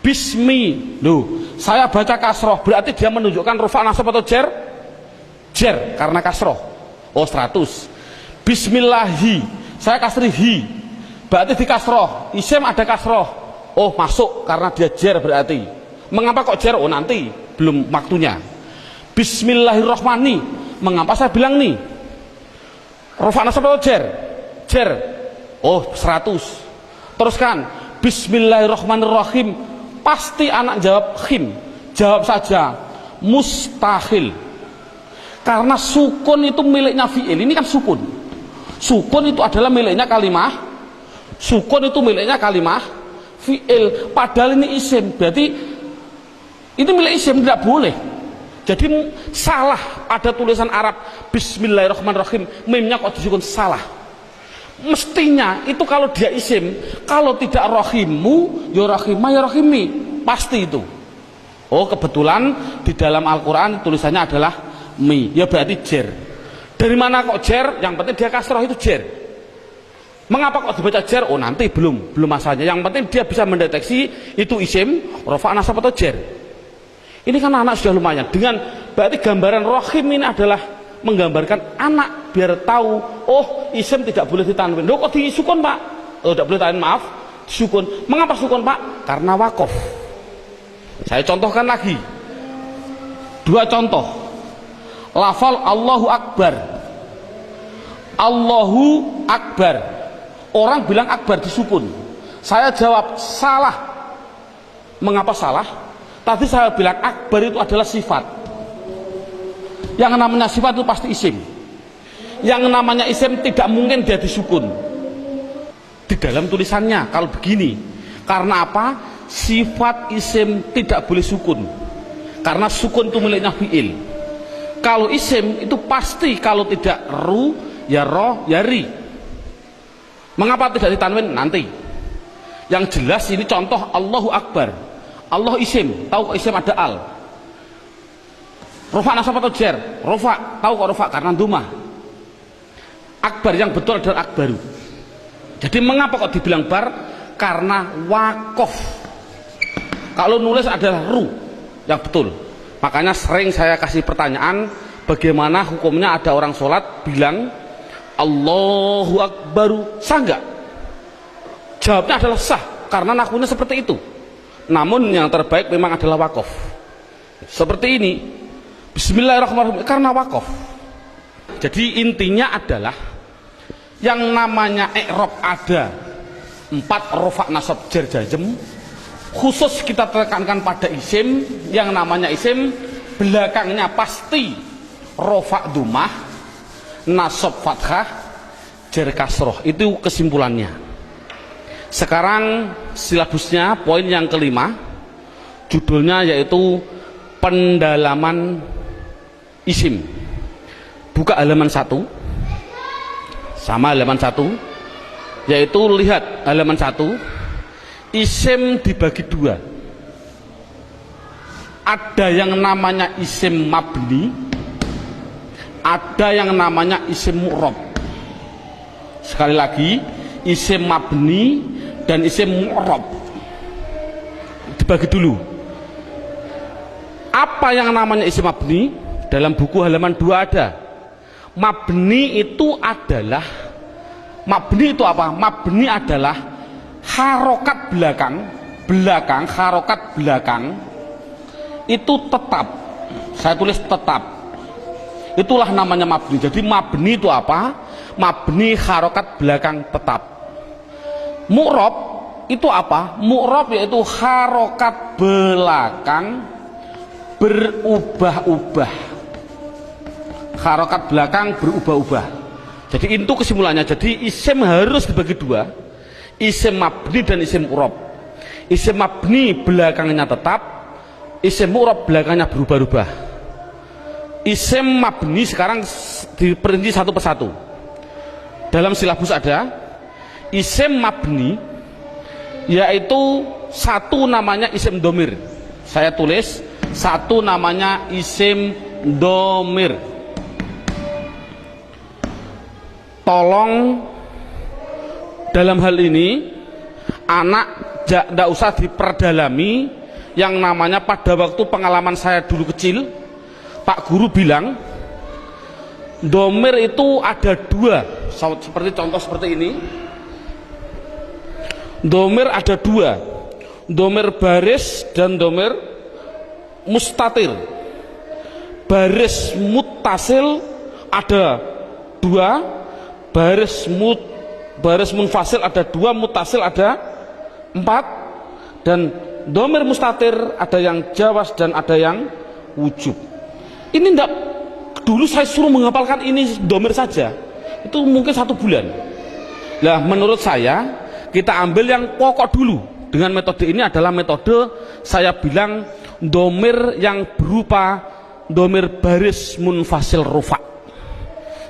Bismi, loh, saya baca kasroh, berarti dia menunjukkan rufa nasab atau jer? Jer, karena kasroh. Oh 100. Bismillahi, saya kasri hi, berarti di kasroh. Isim ada kasroh. Oh masuk karena dia jer berarti. Mengapa kok jer? Oh nanti, belum waktunya. Bismillahirrohmani, mengapa saya bilang nih? Rufa nasab atau jer? Jer. Oh 100. Teruskan Bismillahirrahmanirrahim, pasti anak jawab khim. Jawab saja mustahil, karena sukun itu miliknya fi'il. Ini kan sukun. Sukun itu adalah miliknya kalimah. Sukun itu miliknya kalimah fi'il. Padahal ini isim, berarti ini milik isim, tidak boleh. Jadi salah ada tulisan Arab Bismillahirrahmanirrahim, mimnya kok disukun, salah. Mestinya itu kalau dia isim, kalau tidak rohimu ya rohimah ya rohimi, pasti itu. Oh kebetulan di dalam Al-Quran tulisannya adalah mi, ya berarti jer. Dari mana kok jer? Yang penting dia kasroh, itu jer. Mengapa kok dibaca jer? Oh nanti belum masalahnya. Yang penting dia bisa mendeteksi itu isim, rofa nasab atau jer. Ini kan anak sudah lumayan. Dengan berarti gambaran rohim ini adalah menggambarkan anak biar tahu, oh isim tidak boleh ditanwin. Loh kok disukun pak? Oh tidak boleh tanwin, maaf, disukun. Mengapa sukun pak? Karena wakof. Saya contohkan lagi dua contoh. Lafal Allahu Akbar. Allahu Akbar, orang bilang akbar disukun. Saya jawab salah. Mengapa salah? Tadi saya bilang akbar itu adalah sifat. Yang namanya sifat itu pasti isim. Yang namanya isim tidak mungkin dia disukun. Di dalam tulisannya kalau begini. Karena apa? Sifat isim tidak boleh sukun. Karena sukun itu miliknya fi'il. Kalau isim itu pasti kalau tidak ru, ya roh, ya ri. Mengapa tidak ditanwin? Nanti. Yang jelas ini contoh Allahu Akbar. Allah isim, tahu kok isim ada al. Rofa nasab atau jer? Rofa, tahu kok rofa karena dumah. Akbar yang betul adalah akbaru. Jadi mengapa kok dibilang bar? Karena wakof. Kalau nulis adalah ru yang betul. Makanya sering saya kasih pertanyaan, bagaimana hukumnya ada orang sholat bilang Allahu Akbaru, sah nggak? Jawabnya adalah sah karena nakunya seperti itu. Namun yang terbaik memang adalah wakof. Seperti ini, Bismillahirrahmanirrahim, karena wakof. Jadi intinya adalah yang namanya i'rab ada 4 rofa nasab jar jazm. Khusus kita tekankan pada isim, yang namanya isim belakangnya pasti rofa dumah, nasab fathah, jar kasroh. Itu kesimpulannya. Sekarang silabusnya poin yang kelima, judulnya yaitu pendalaman isim. Buka halaman 1, sama halaman 1, yaitu lihat halaman 1, isim dibagi 2. Ada yang namanya isim mabni, ada yang namanya isim mu'rab. Sekali lagi, isim mabni dan isim mu'rab dibagi dulu. Apa yang namanya isim mabni? Dalam buku halaman 2 ada. Mabni itu adalah, mabni itu apa? Mabni adalah harokat belakang, harokat belakang itu tetap. Saya tulis tetap. Itulah namanya mabni. Jadi mabni itu apa? Mabni harokat belakang tetap. Mu'rab itu apa? Mu'rab yaitu harokat belakang berubah-ubah. Harokat belakang berubah-ubah. Jadi itu kesimpulannya. Jadi isim harus dibagi 2, isim mabni dan isim mu'rab. Isim mabni belakangnya tetap, isim mu'rab belakangnya berubah-ubah. Isim mabni sekarang diperinci satu persatu. Dalam silabus ada isim mabni, yaitu satu namanya isim domir. Saya tulis satu namanya isim domir. Tolong dalam hal ini anak tidak usah diperdalami. Yang namanya pada waktu pengalaman saya dulu kecil, Pak Guru bilang domir itu ada 2, seperti contoh seperti ini. Domir ada 2, domir baris dan domir mustatir. Baris muttasil ada 2, baris munfasil ada 2, muttasil ada 4, dan domir mustatir ada yang jawas dan ada yang wujub. Ini enggak, dulu saya suruh menghafalkan ini domir saja, itu mungkin 1 bulan. Nah, menurut saya kita ambil yang pokok dulu. Dengan metode ini adalah metode saya bilang domir yang berupa domir baris munfasil rufa,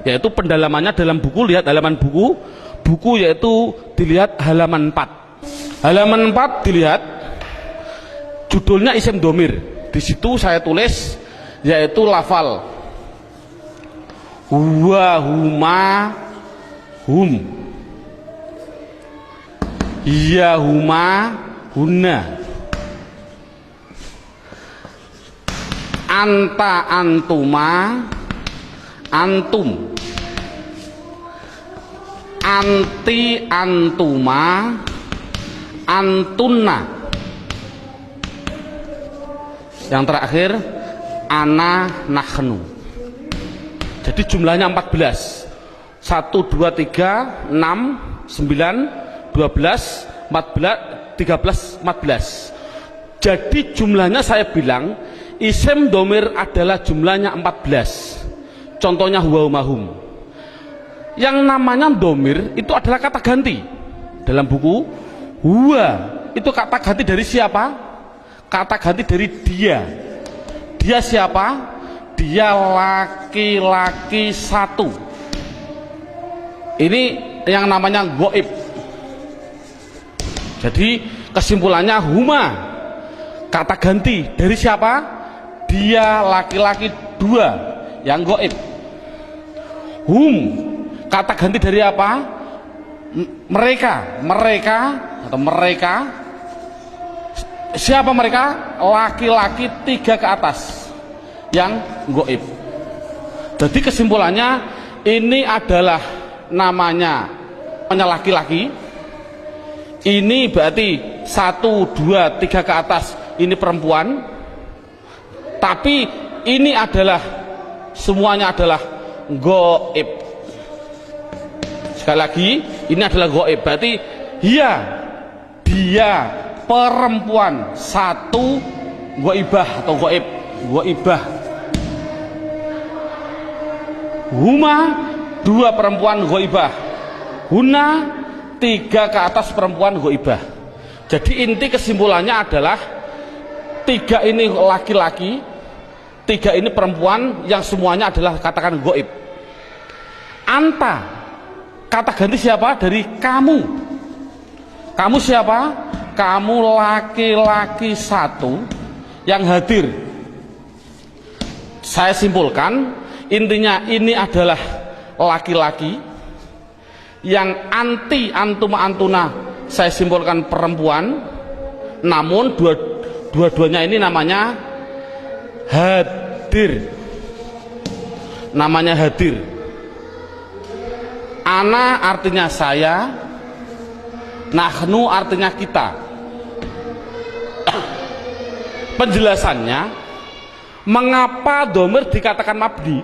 yaitu pendalamannya dalam buku. Lihat halaman buku yaitu dilihat halaman 4. Halaman 4 dilihat judulnya isim domir. Di situ saya tulis yaitu lafal huwa, huma, hum, iya, huma, hunna, anta, antuma, antum, anti, antuma, antunna. Yang terakhir ana, nahnu. Jadi jumlahnya 14. 1, 2, 3, 6, 9, 12, 14, 13, 14. Jadi jumlahnya saya bilang isim domir adalah jumlahnya 14. Contohnya huwa, hum. Yang namanya domir itu adalah kata ganti. Dalam buku huwa itu kata ganti dari siapa? Kata ganti dari dia. Dia siapa? Dia laki-laki 1. Ini yang namanya goib. Jadi kesimpulannya huma kata ganti dari siapa? Dia laki-laki 2 yang goib. Hum kata ganti dari apa? Mereka atau mereka. Siapa mereka? Laki-laki 3 ke atas yang goib. Jadi kesimpulannya ini adalah namanya laki-laki. Ini berarti 1, 2, 3 ke atas ini perempuan. Tapi ini adalah semuanya adalah goib. Sekali lagi ini adalah goib. Berarti dia perempuan 1 goibah atau goib. Goibah. Huma 2 perempuan goibah. Huna 3 ke atas perempuan goibah. Jadi inti kesimpulannya adalah 3 ini laki-laki, tiga ini perempuan yang semuanya adalah katakan goib. Anta, kata ganti siapa? Dari kamu. Kamu siapa? Kamu laki-laki satu yang hadir. Saya simpulkan, intinya ini adalah laki-laki yang anti antuma antuna, saya simpulkan perempuan, namun dua-duanya ini namanya hadir. Namanya hadir. Ana artinya saya, nahnu artinya kita. Penjelasannya, mengapa dhamir dikatakan mabni?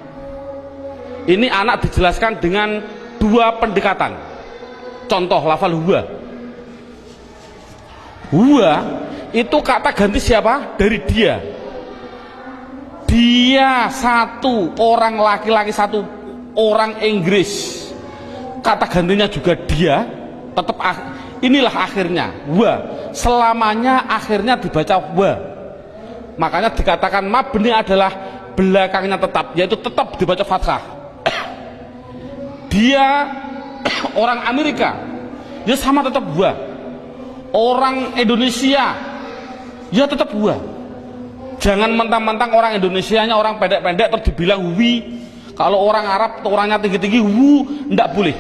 Ini anak dijelaskan dengan dua pendekatan. Contoh lafal huwa. Huwa itu kata ganti siapa? Dari dia. Dia satu, orang laki-laki satu, orang Inggris. Kata gantinya juga dia, tetap inilah akhirnya wa. Selamanya akhirnya dibaca wa. Makanya dikatakan mabni adalah belakangnya tetap, yaitu tetap dibaca fathah. Dia orang Amerika, ya sama tetap wa. Orang Indonesia, ya tetap wa. Jangan mentang-mentang orang Indonesianya orang pendek-pendek terus dibilang wi. Kalau orang Arab orangnya tinggi-tinggi wu, enggak boleh.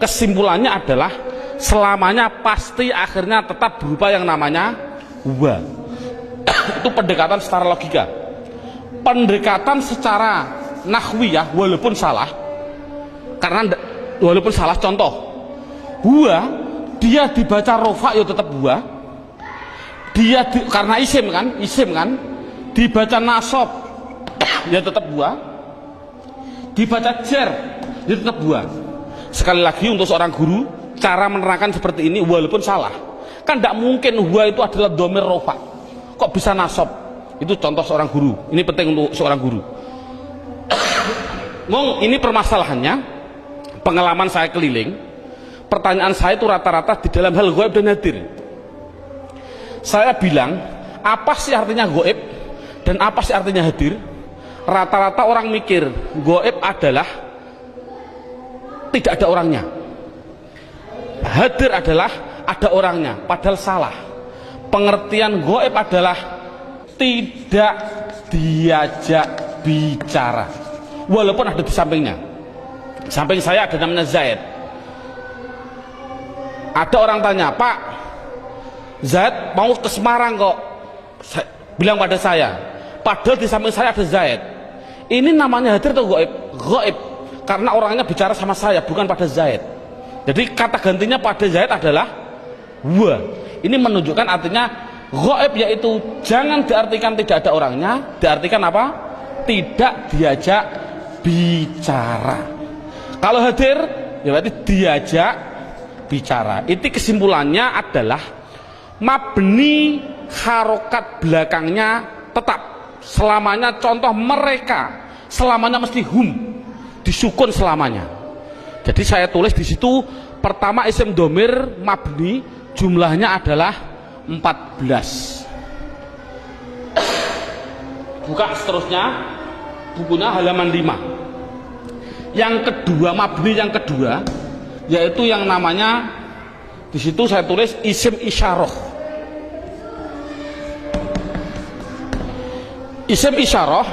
Kesimpulannya adalah selamanya pasti akhirnya tetap berupa yang namanya wa. Itu pendekatan secara logika. Pendekatan secara nahwiyah walaupun salah, karena walaupun salah, contoh huwa dia dibaca rofa ya tetap huwa. Dia karena isim kan dibaca nasab ya tetap huwa, dibaca jar ya tetap huwa. Sekali lagi untuk seorang guru, cara menerangkan seperti ini walaupun salah, kan tidak mungkin huwa itu adalah dhamir rofa, kok bisa nasab. Itu contoh seorang guru, ini penting untuk seorang guru. Ngomong ini permasalahannya, pengalaman saya keliling, pertanyaan saya itu rata-rata di dalam hal goib dan hadir. Saya bilang, apa sih artinya goib dan apa sih artinya hadir? Rata-rata orang mikir goib adalah tidak ada orangnya, hadir adalah ada orangnya, padahal salah. Pengertian goib adalah tidak diajak bicara, walaupun ada di sampingnya. Samping saya ada namanya Zaid. Ada orang tanya, Pak, Zaid mau ke Semarang kok, bilang pada saya, padahal di samping saya ada Zaid. Ini namanya hadir atau goib? Goib, karena orangnya bicara sama saya, bukan pada Zaid. Jadi kata gantinya pada Zaid adalah wa. Ini menunjukkan artinya goib, yaitu jangan diartikan tidak ada orangnya, diartikan apa? Tidak diajak bicara. Kalau hadir ya berarti diajak bicara. Itu kesimpulannya adalah mabni harokat belakangnya tetap selamanya. Contoh mereka selamanya mesti hum, disukun selamanya. Jadi saya tulis di situ pertama isim domir mabni jumlahnya adalah 14. Buka seterusnya bukunya halaman 5. Yang kedua mabni yang kedua yaitu yang namanya di situ saya tulis isim isyarah. Isim isyarah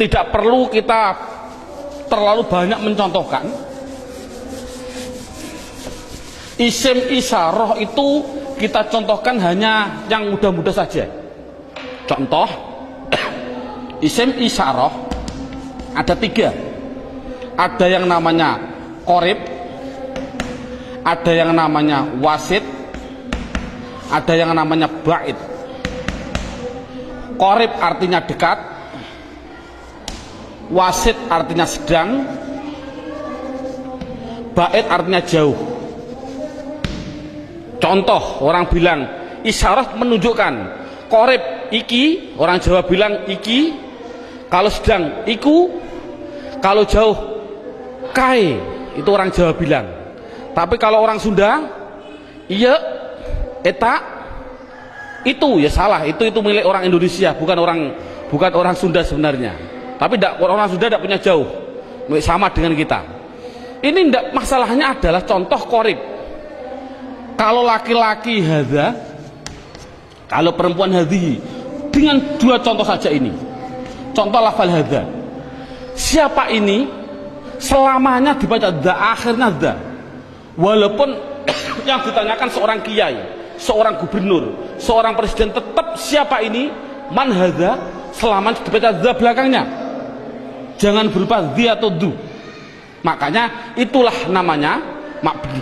tidak perlu kita terlalu banyak mencontohkan. Isim isyarah itu kita contohkan hanya yang mudah-mudah saja. Contoh isim isyarah ada 3. Ada yang namanya qorib, ada yang namanya wasit, ada yang namanya ba'id. Qorib artinya dekat, wasit artinya sedang, ba'id artinya jauh. Contoh orang bilang isyarat menunjukkan qorib iki, orang Jawa bilang iki, kalau sedang iku, kalau jauh kai, itu orang Jawa bilang. Tapi kalau orang Sunda iya eta itu ya salah, itu milik orang Indonesia, bukan bukan orang Sunda sebenarnya, tapi orang Sunda tidak punya jauh, sama dengan kita. Ini tidak, masalahnya adalah contoh korib. Kalau laki-laki hadza, kalau perempuan hadhihi, dengan dua contoh saja ini. Contoh lafal hadza. Siapa ini selamanya dibaca dza, akhirnya dza. Walaupun yang ditanyakan seorang kiai, seorang gubernur, seorang presiden, tetap siapa ini, man hadza, selamanya dibaca dza belakangnya. Jangan berupa dzi atau du. Makanya itulah namanya mabni.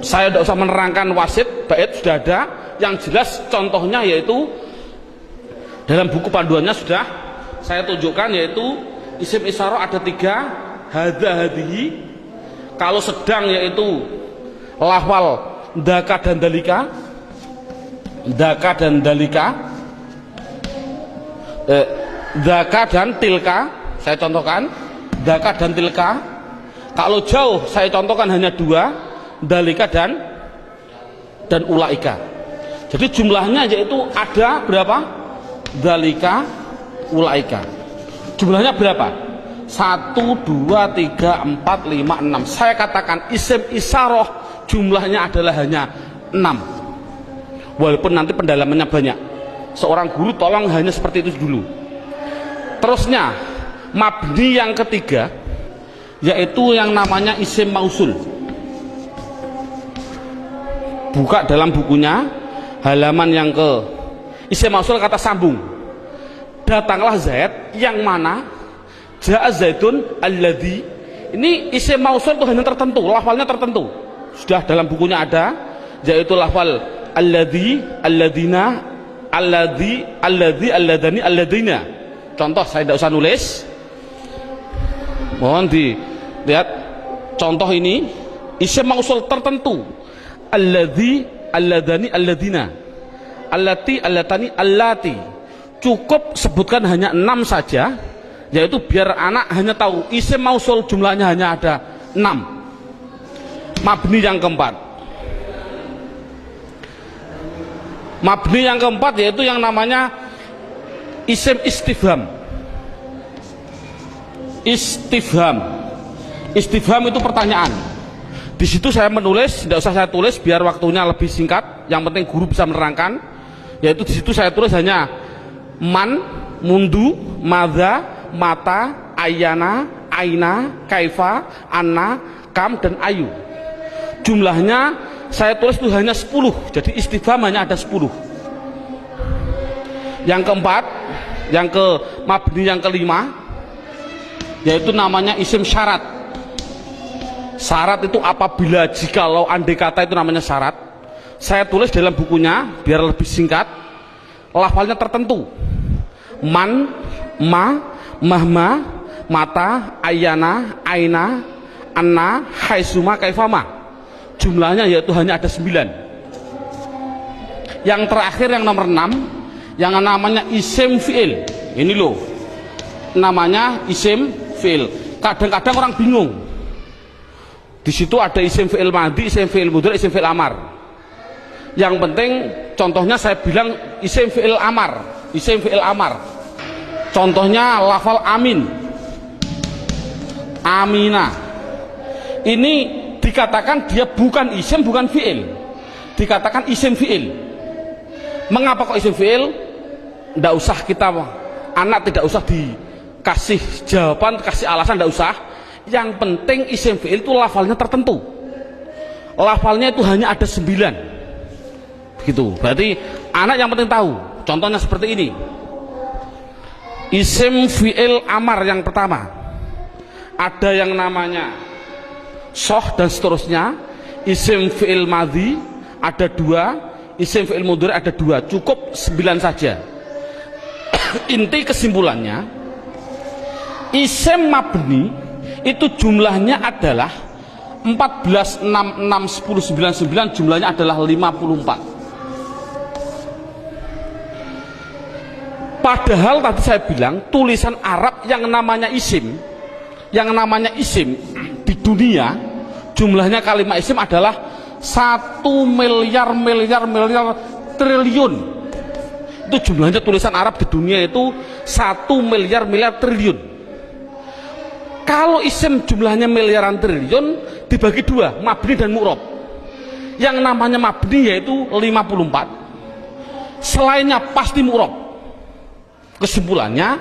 Saya tidak usah menerangkan wasit, bait sudah ada. Yang jelas contohnya yaitu dalam buku panduannya sudah saya tunjukkan, yaitu isim isyarah ada 3, hadza hadhihi. Kalau sedang yaitu lafal dzaka dan dalika, dzaka dan dalika, dzaka dan tilka. Saya contohkan dzaka dan tilka. Kalau jauh saya contohkan hanya 2, dalika dan ulaika. Jadi jumlahnya yaitu ada berapa? Dalika, ulaika. Jumlahnya berapa? 1, 2, 3, 4, 5, 6. Saya katakan isim isyarah jumlahnya adalah hanya 6. Walaupun nanti pendalamannya banyak. Seorang guru tolong hanya seperti itu dulu. Terusnya mabni yang ketiga yaitu yang namanya isim mausul. Buka dalam bukunya halaman yang ke isim mausul, kata sambung. Datanglah Zaid yang mana jaa Zaidun alladzi. Ini isim mausul itu hanya tertentu, lafalnya tertentu. Sudah dalam bukunya ada, yaitu lafal alladzi, alladzina, alladzi, alladani, alladina. Contoh saya tidak usah nulis. Mohon dilihat contoh ini, isim mausul tertentu. Alladzi, alladani, alladina, allati, allatani, allati. Cukup sebutkan hanya 6 saja, yaitu biar anak hanya tahu isim mausul jumlahnya hanya ada 6. Mabni yang keempat. Mabni yang keempat yaitu yang namanya isim istifham. Istifham. Istifham itu pertanyaan. Di situ saya menulis, tidak usah saya tulis biar waktunya lebih singkat. Yang penting guru bisa menerangkan. Yaitu di situ saya tulis hanya man, mundu, madza, mata, ayana, aina, kaifa, anna, kam, dan ayu. Jumlahnya saya tulis itu hanya 10. Jadi istifham hanya ada 10. Yang keempat, yang ke mabni yang kelima, yaitu namanya isim syarat. Syarat itu apabila, jikalau, andai kata itu namanya syarat. Saya tulis dalam bukunya biar lebih singkat. Lafalnya tertentu. Man, ma, mahma, mata, ayana, aina, anna, haisuma, kaifama. Jumlahnya yaitu hanya ada 9. Yang terakhir yang nomor 6, yang namanya isim fi'il. Ini loh, namanya isim fi'il. Kadang-kadang orang bingung. Di situ ada isim fi'il madhi, isim fi'il mudhari, isim fi'il amar. Yang penting contohnya saya bilang isim fi'il amar, isim fi'il amar. Contohnya lafal amin, amina. Ini dikatakan dia bukan isim, bukan fi'il. Dikatakan isim fi'il. Mengapa kok isim fi'il? Tidak usah kita, anak tidak usah dikasih jawaban, kasih alasan, tidak usah. Yang penting isim fi'il itu lafalnya tertentu. Lafalnya itu hanya ada 9. Begitu. Berarti anak yang penting tahu. Contohnya seperti ini. Isim fi'il amar yang pertama. Ada yang namanya soh dan seterusnya. Isim fi'il madhi ada 2. Isim fi'il mudhari ada 2. Cukup 9 saja. Inti kesimpulannya, isim mabni itu jumlahnya adalah 14, 6, 6, 10, 9, 9, jumlahnya adalah 54. Padahal tadi saya bilang tulisan Arab yang namanya isim di dunia jumlahnya kalimat isim adalah 1 miliar triliun. Itu jumlahnya tulisan Arab di dunia itu 1 miliar triliun. Kalau isim jumlahnya miliaran triliun dibagi dua, mabni dan mu'rob. Yang namanya mabni yaitu 54, selainnya pasti mu'rob. Kesimpulannya,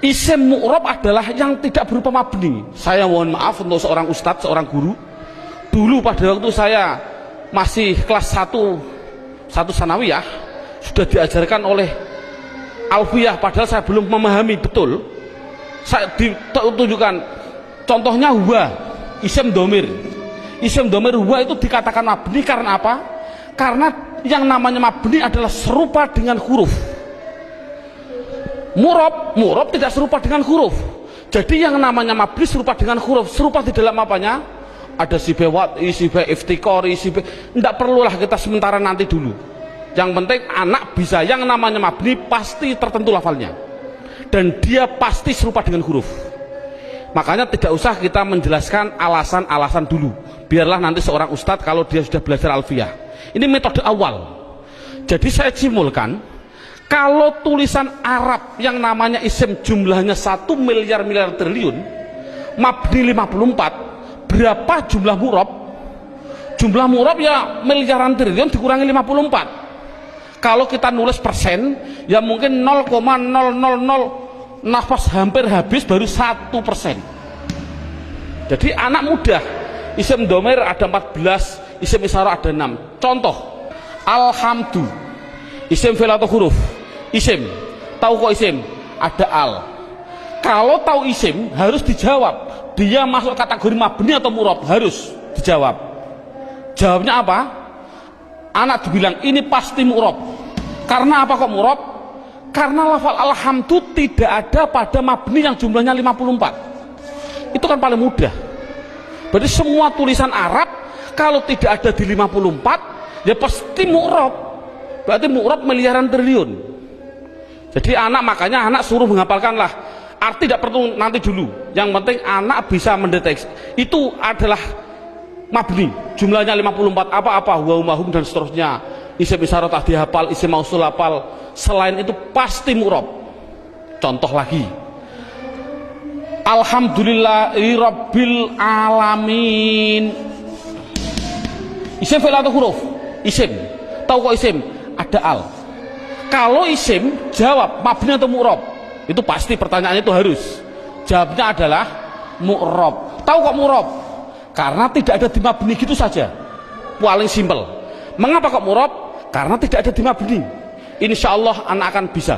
isim mu'rob adalah yang tidak berupa mabni. Saya mohon maaf untuk seorang ustadz, seorang guru. Dulu pada waktu saya masih kelas 1 sanawiyah, sudah diajarkan oleh alfiyah, padahal saya belum memahami betul. Saya ditunjukkan contohnya huwa, isim domir. Isim domir huwa itu dikatakan mabni karena apa? Karena yang namanya mabni adalah serupa dengan huruf. Murob tidak serupa dengan huruf. Jadi yang namanya mabni serupa dengan huruf. Serupa di dalam apanya? Ada sibewat, sibe iftikori, sibe. Tidak perlulah kita sementara, nanti dulu. Yang penting anak bisa, yang namanya mabni pasti tertentu lafalnya dan dia pasti serupa dengan huruf. Makanya tidak usah kita menjelaskan alasan-alasan dulu, biarlah nanti seorang ustadz kalau dia sudah belajar alfiyah. Ini metode awal. Jadi saya simpulkan, kalau tulisan Arab yang namanya isim jumlahnya 1 miliar triliun, mabni 54, berapa jumlah mu'rob? Jumlah mu'rob ya miliaran triliun dikurangi 54. Kalau kita nulis persen, ya mungkin 0,000 nafas hampir habis baru 1%. Jadi anak mudah. Isim domir ada 14, isim isyarah ada 6. Contoh, alhamdu, isim fi'il atau huruf? Isim. Tahu kok isim? Ada al. Kalau tahu isim harus dijawab, dia masuk kategori mabni atau mu'rob, harus dijawab. Jawabnya apa? Anak dibilang ini pasti mu'rob. Karena apa kok mu'rob? Karena lafal alhamdu tidak ada pada mabni yang jumlahnya 54. Itu kan paling mudah. Berarti semua tulisan Arab kalau tidak ada di 54 ya pasti mu'rob. Berarti mu'rob miliaran triliun. Jadi makanya anak suruh menghafalkanlah. Arti tidak perlu nanti dulu. Yang penting anak bisa mendeteksi. Itu adalah mabni, jumlahnya 54, apa-apa, wa dan seterusnya. Isim isyarah tak dihafal, isim mausul hafal. Selain itu pasti mu'rob. Contoh lagi, alhamdulillahi rabbil alamin. Isim fi'il atau huruf? Isim. Tahu kok isim? Ada al. Kalau isim, jawab mabni atau mu'rob? Itu pasti pertanyaannya itu harus. Jawabnya adalah mu'rob. Tahu kok mu'rob? Karena tidak ada di mabni, gitu saja, paling simpel. Mengapa kok mu'rob? Karena tidak ada di mabni. Insya Allah anak akan bisa.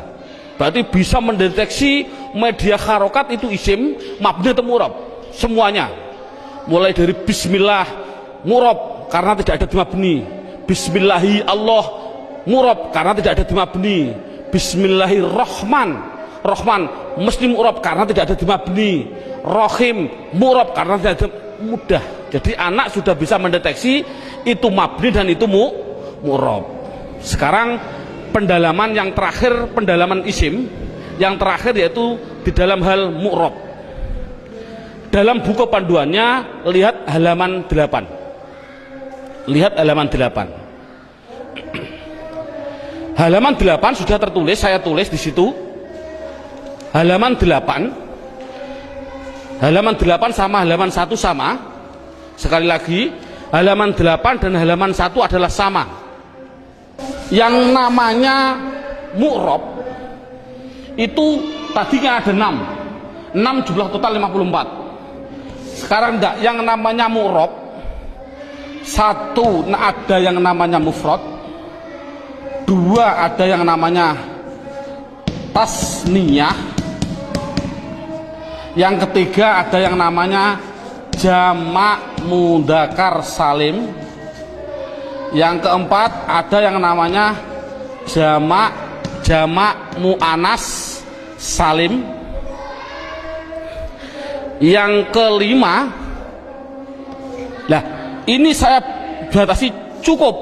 Berarti bisa mendeteksi media harokat itu isim, mabni atau mu'rob, semuanya. Mulai dari bismillah mu'rob karena tidak ada di mabni. Bismillahi Allah mu'rob karena tidak ada di mabni. Bismillahirrahman, Rahman mesti mu'rob karena tidak ada di mabni. Rohim mu'rob karena tidak ada. Mudah. Jadi anak sudah bisa mendeteksi itu mabni dan itu mu'rob. Sekarang pendalaman yang terakhir, pendalaman isim yang terakhir yaitu di dalam hal mu'rob. Dalam buku panduannya lihat halaman 8. Lihat halaman 8. Halaman 8 sudah tertulis, saya tulis di situ. Halaman 8. Halaman 8 sama halaman 1 sama. Sekali lagi, halaman 8 dan halaman 1 adalah sama. Yang namanya mu'rob itu tadinya ada 6. 6 jumlah total 54. Sekarang enggak, yang namanya mu'rob 1 ada yang namanya mufrad, 2 ada yang namanya tasniyah, yang ketiga ada yang namanya jamak mudzakkar salim, yang keempat ada yang namanya jamak muannas salim, yang kelima, nah ini saya batasi cukup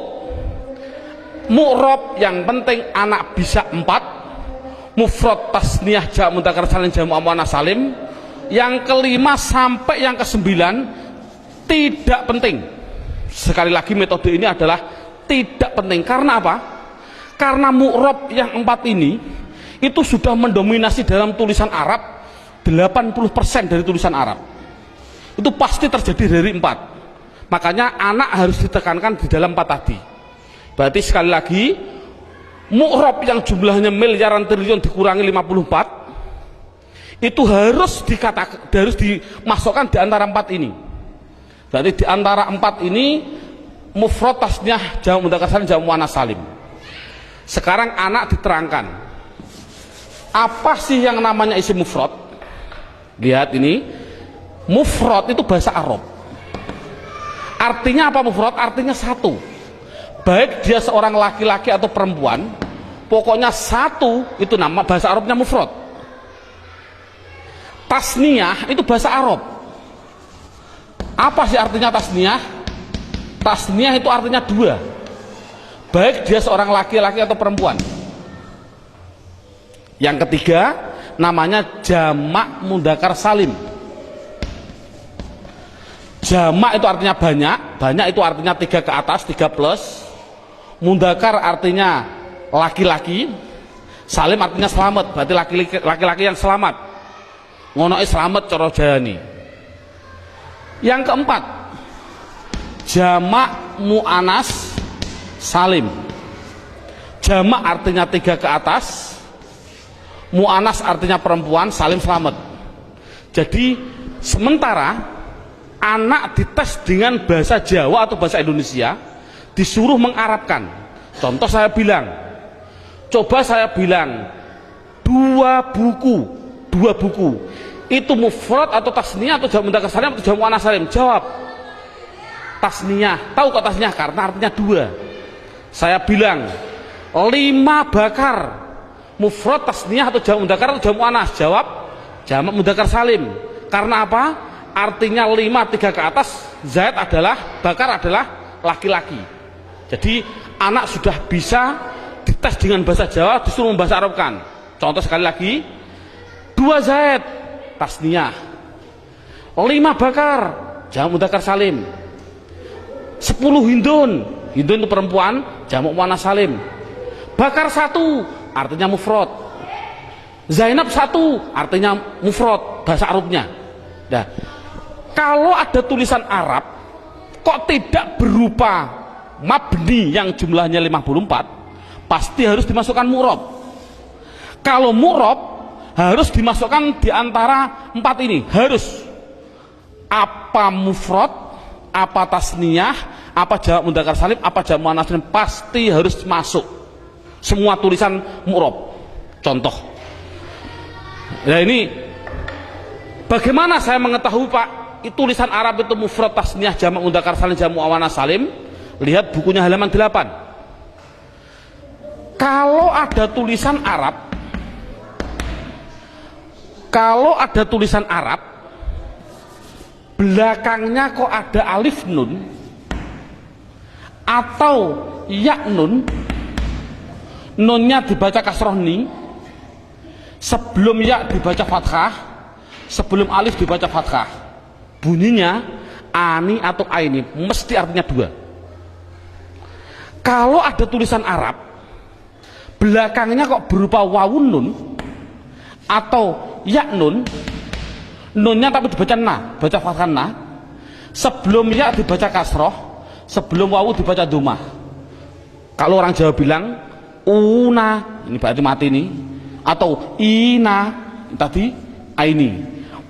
mu'rob yang penting anak bisa 4, mufrad tasniyah jamak mudzakkar salim jamak muannas salim. Yang kelima sampai yang ke-9 tidak penting. Sekali lagi metode ini adalah tidak penting. Karena apa? Karena mu'rab yang 4 ini itu sudah mendominasi dalam tulisan Arab, 80% dari tulisan Arab itu pasti terjadi dari 4. Makanya anak harus ditekankan di dalam 4 tadi. Berarti sekali lagi, mu'rab yang jumlahnya miliaran triliun dikurangi 54 itu harus dimasukkan di antara 4 ini. Berarti di antara 4 ini mufrad, tasniyah, jamak mudzakkar salim, jamak muannats salim. Sekarang anak diterangkan apa sih yang namanya isim mufrad. Lihat ini, mufrad itu bahasa Arab. Artinya apa mufrad? Artinya satu, baik dia seorang laki-laki atau perempuan, pokoknya satu, itu nama bahasa Arabnya mufrad. Tasniyah itu bahasa Arab. Apa sih artinya tasniyah? Tasniyah itu artinya 2, baik dia seorang laki-laki atau perempuan. Yang ketiga namanya jamak mudzakkar salim. Jamak itu artinya banyak, banyak itu artinya 3 ke atas, 3 plus. Mudzakkar artinya laki-laki, salim artinya selamat, berarti laki-laki yang selamat. Ngonoke selamat cara jayani. Yang keempat, jamak muannats salim. Jamak artinya 3 ke atas, muannats artinya perempuan, salim selamat. Jadi sementara anak dites dengan bahasa Jawa atau bahasa Indonesia, disuruh mengarabkan. Contoh saya bilang, coba saya bilang 2 buku itu mufrad atau tasniyah atau jamak mudzakkar salim atau jamak muannats salim? Jawab tasniyah. Tahu kok tasniyah? Karena artinya 2. Saya bilang 5 bakar, mufrad, tasniyah atau jamak mudzakkar atau jamak muannats? Jawab jamak mudzakkar salim. Karena apa? Artinya 5, 3 ke atas, zaid adalah, bakar adalah laki-laki. Jadi anak sudah bisa dites dengan bahasa Jawa, disuruh membahasa Arabkan. Contoh sekali lagi, 2 zaid tasniyah, 5 bakar jamak mudzakkar salim, 10 hindun, hindun itu perempuan, jamak muannats salim. Bakar 1 artinya mufrad, Zainab 1 artinya mufrad bahasa Arabnya. Nah, kalau ada tulisan Arab kok tidak berupa mabni yang jumlahnya 54, pasti harus dimasukkan mu'rab. Kalau mu'rab harus dimasukkan di antara 4 ini, harus apa mufrad, apa tasniyah, apa jamak mudzakkar salim, apa jamak muannats salim, pasti harus masuk semua tulisan mu'rab. Contoh, nah ini bagaimana saya mengetahui Pak tulisan Arab itu mufrad, tasniyah, jamak mudzakkar salim, jamak muannats salim? Lihat bukunya halaman 8. Kalau ada tulisan Arab, belakangnya kok ada alif nun atau ya nun, nunnya dibaca kasroh ni, sebelum ya dibaca fathah, sebelum alif dibaca fathah, bunyinya ani atau aini, mesti artinya 2. Kalau ada tulisan Arab belakangnya kok berupa wawun nun atau ya nun, nunnya tapi dibaca na, baca fathah na, sebelum ya dibaca kasroh, sebelum wawu dibaca dhammah. Kalau orang Jawa bilang una, ini berarti mati ini, atau ina tadi aini,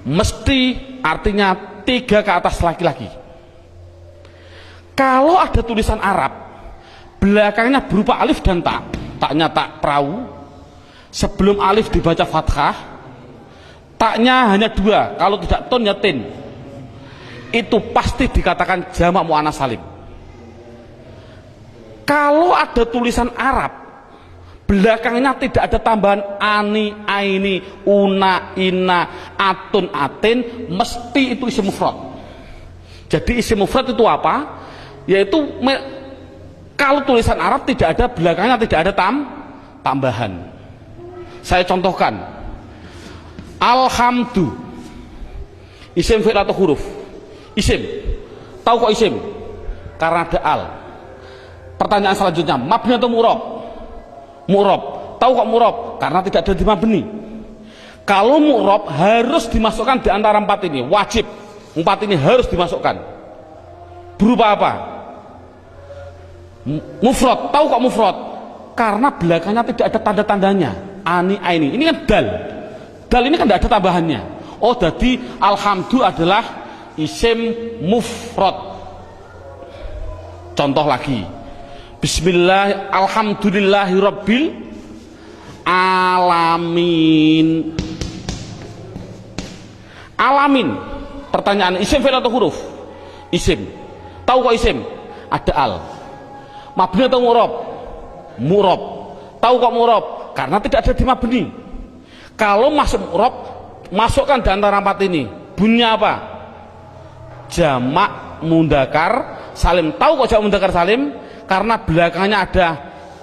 mesti artinya 3 ke atas laki-laki. Kalau ada tulisan Arab belakangnya berupa alif dan tak, taknya tak perahu, sebelum alif dibaca fathah, taknya hanya 2, kalau tidak ton ya tin, itu pasti dikatakan jamak muannats salim. Kalau ada tulisan Arab belakangnya tidak ada tambahan ani, aini, una, ina, atun, atin, mesti itu isim mufrad. Jadi isim mufrad itu apa? Yaitu kalau tulisan Arab tidak ada belakangnya tidak ada tambahan. Saya contohkan, alhamdu, isim fi'il atau huruf? Isim. Tahu kok isim? Karena ada al. Pertanyaan selanjutnya, mabni atau mu'rab? Mu'rob. Tahu kok mu'rob? Karena tidak ada 5 benih. Kalau mu'rob harus dimasukkan di antara 4 ini, wajib 4 ini harus dimasukkan. Berupa apa? Mufrad. Tahu kok mufrad? Karena belakangnya tidak ada tanda-tandanya. Ani, aini. Ini kan dal. Dal ini kan tidak ada tambahannya. Oh, jadi alhamdu adalah isim mufrad. Contoh lagi. Bismillah, alhamdulillahi rabbil alamin. Alamin. Pertanyaan, isim fi'il atau huruf? Isim. Tahu kok isim? Ada al. Mabni atau mu'rob? Mu'rob. Tahu kok mu'rob? Karena tidak ada di mabni. Kalau masuk mu'rob, masukkan di antara 4 ini. Bunyinya apa? Jamak mudzakkar salim. Tahu kok jamak mudzakkar salim? Karena belakangnya ada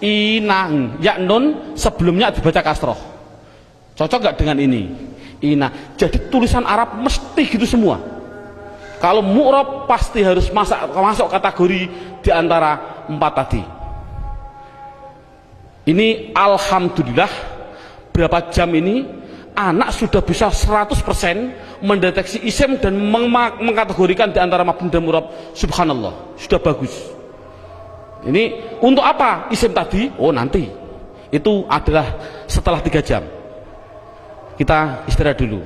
inang, ya nun, sebelumnya dibaca kasroh. Cocok gak dengan ini? Ina. Jadi tulisan Arab mesti gitu semua. Kalau mu'rob pasti harus masuk kategori di antara 4 tadi. Ini alhamdulillah berapa jam ini anak sudah bisa 100% mendeteksi isim dan mengkategorikan di antara mabni dan mu'rob. Subhanallah, sudah bagus. Ini untuk apa isim tadi? Oh, nanti. Itu adalah setelah 3 jam. Kita istirahat dulu.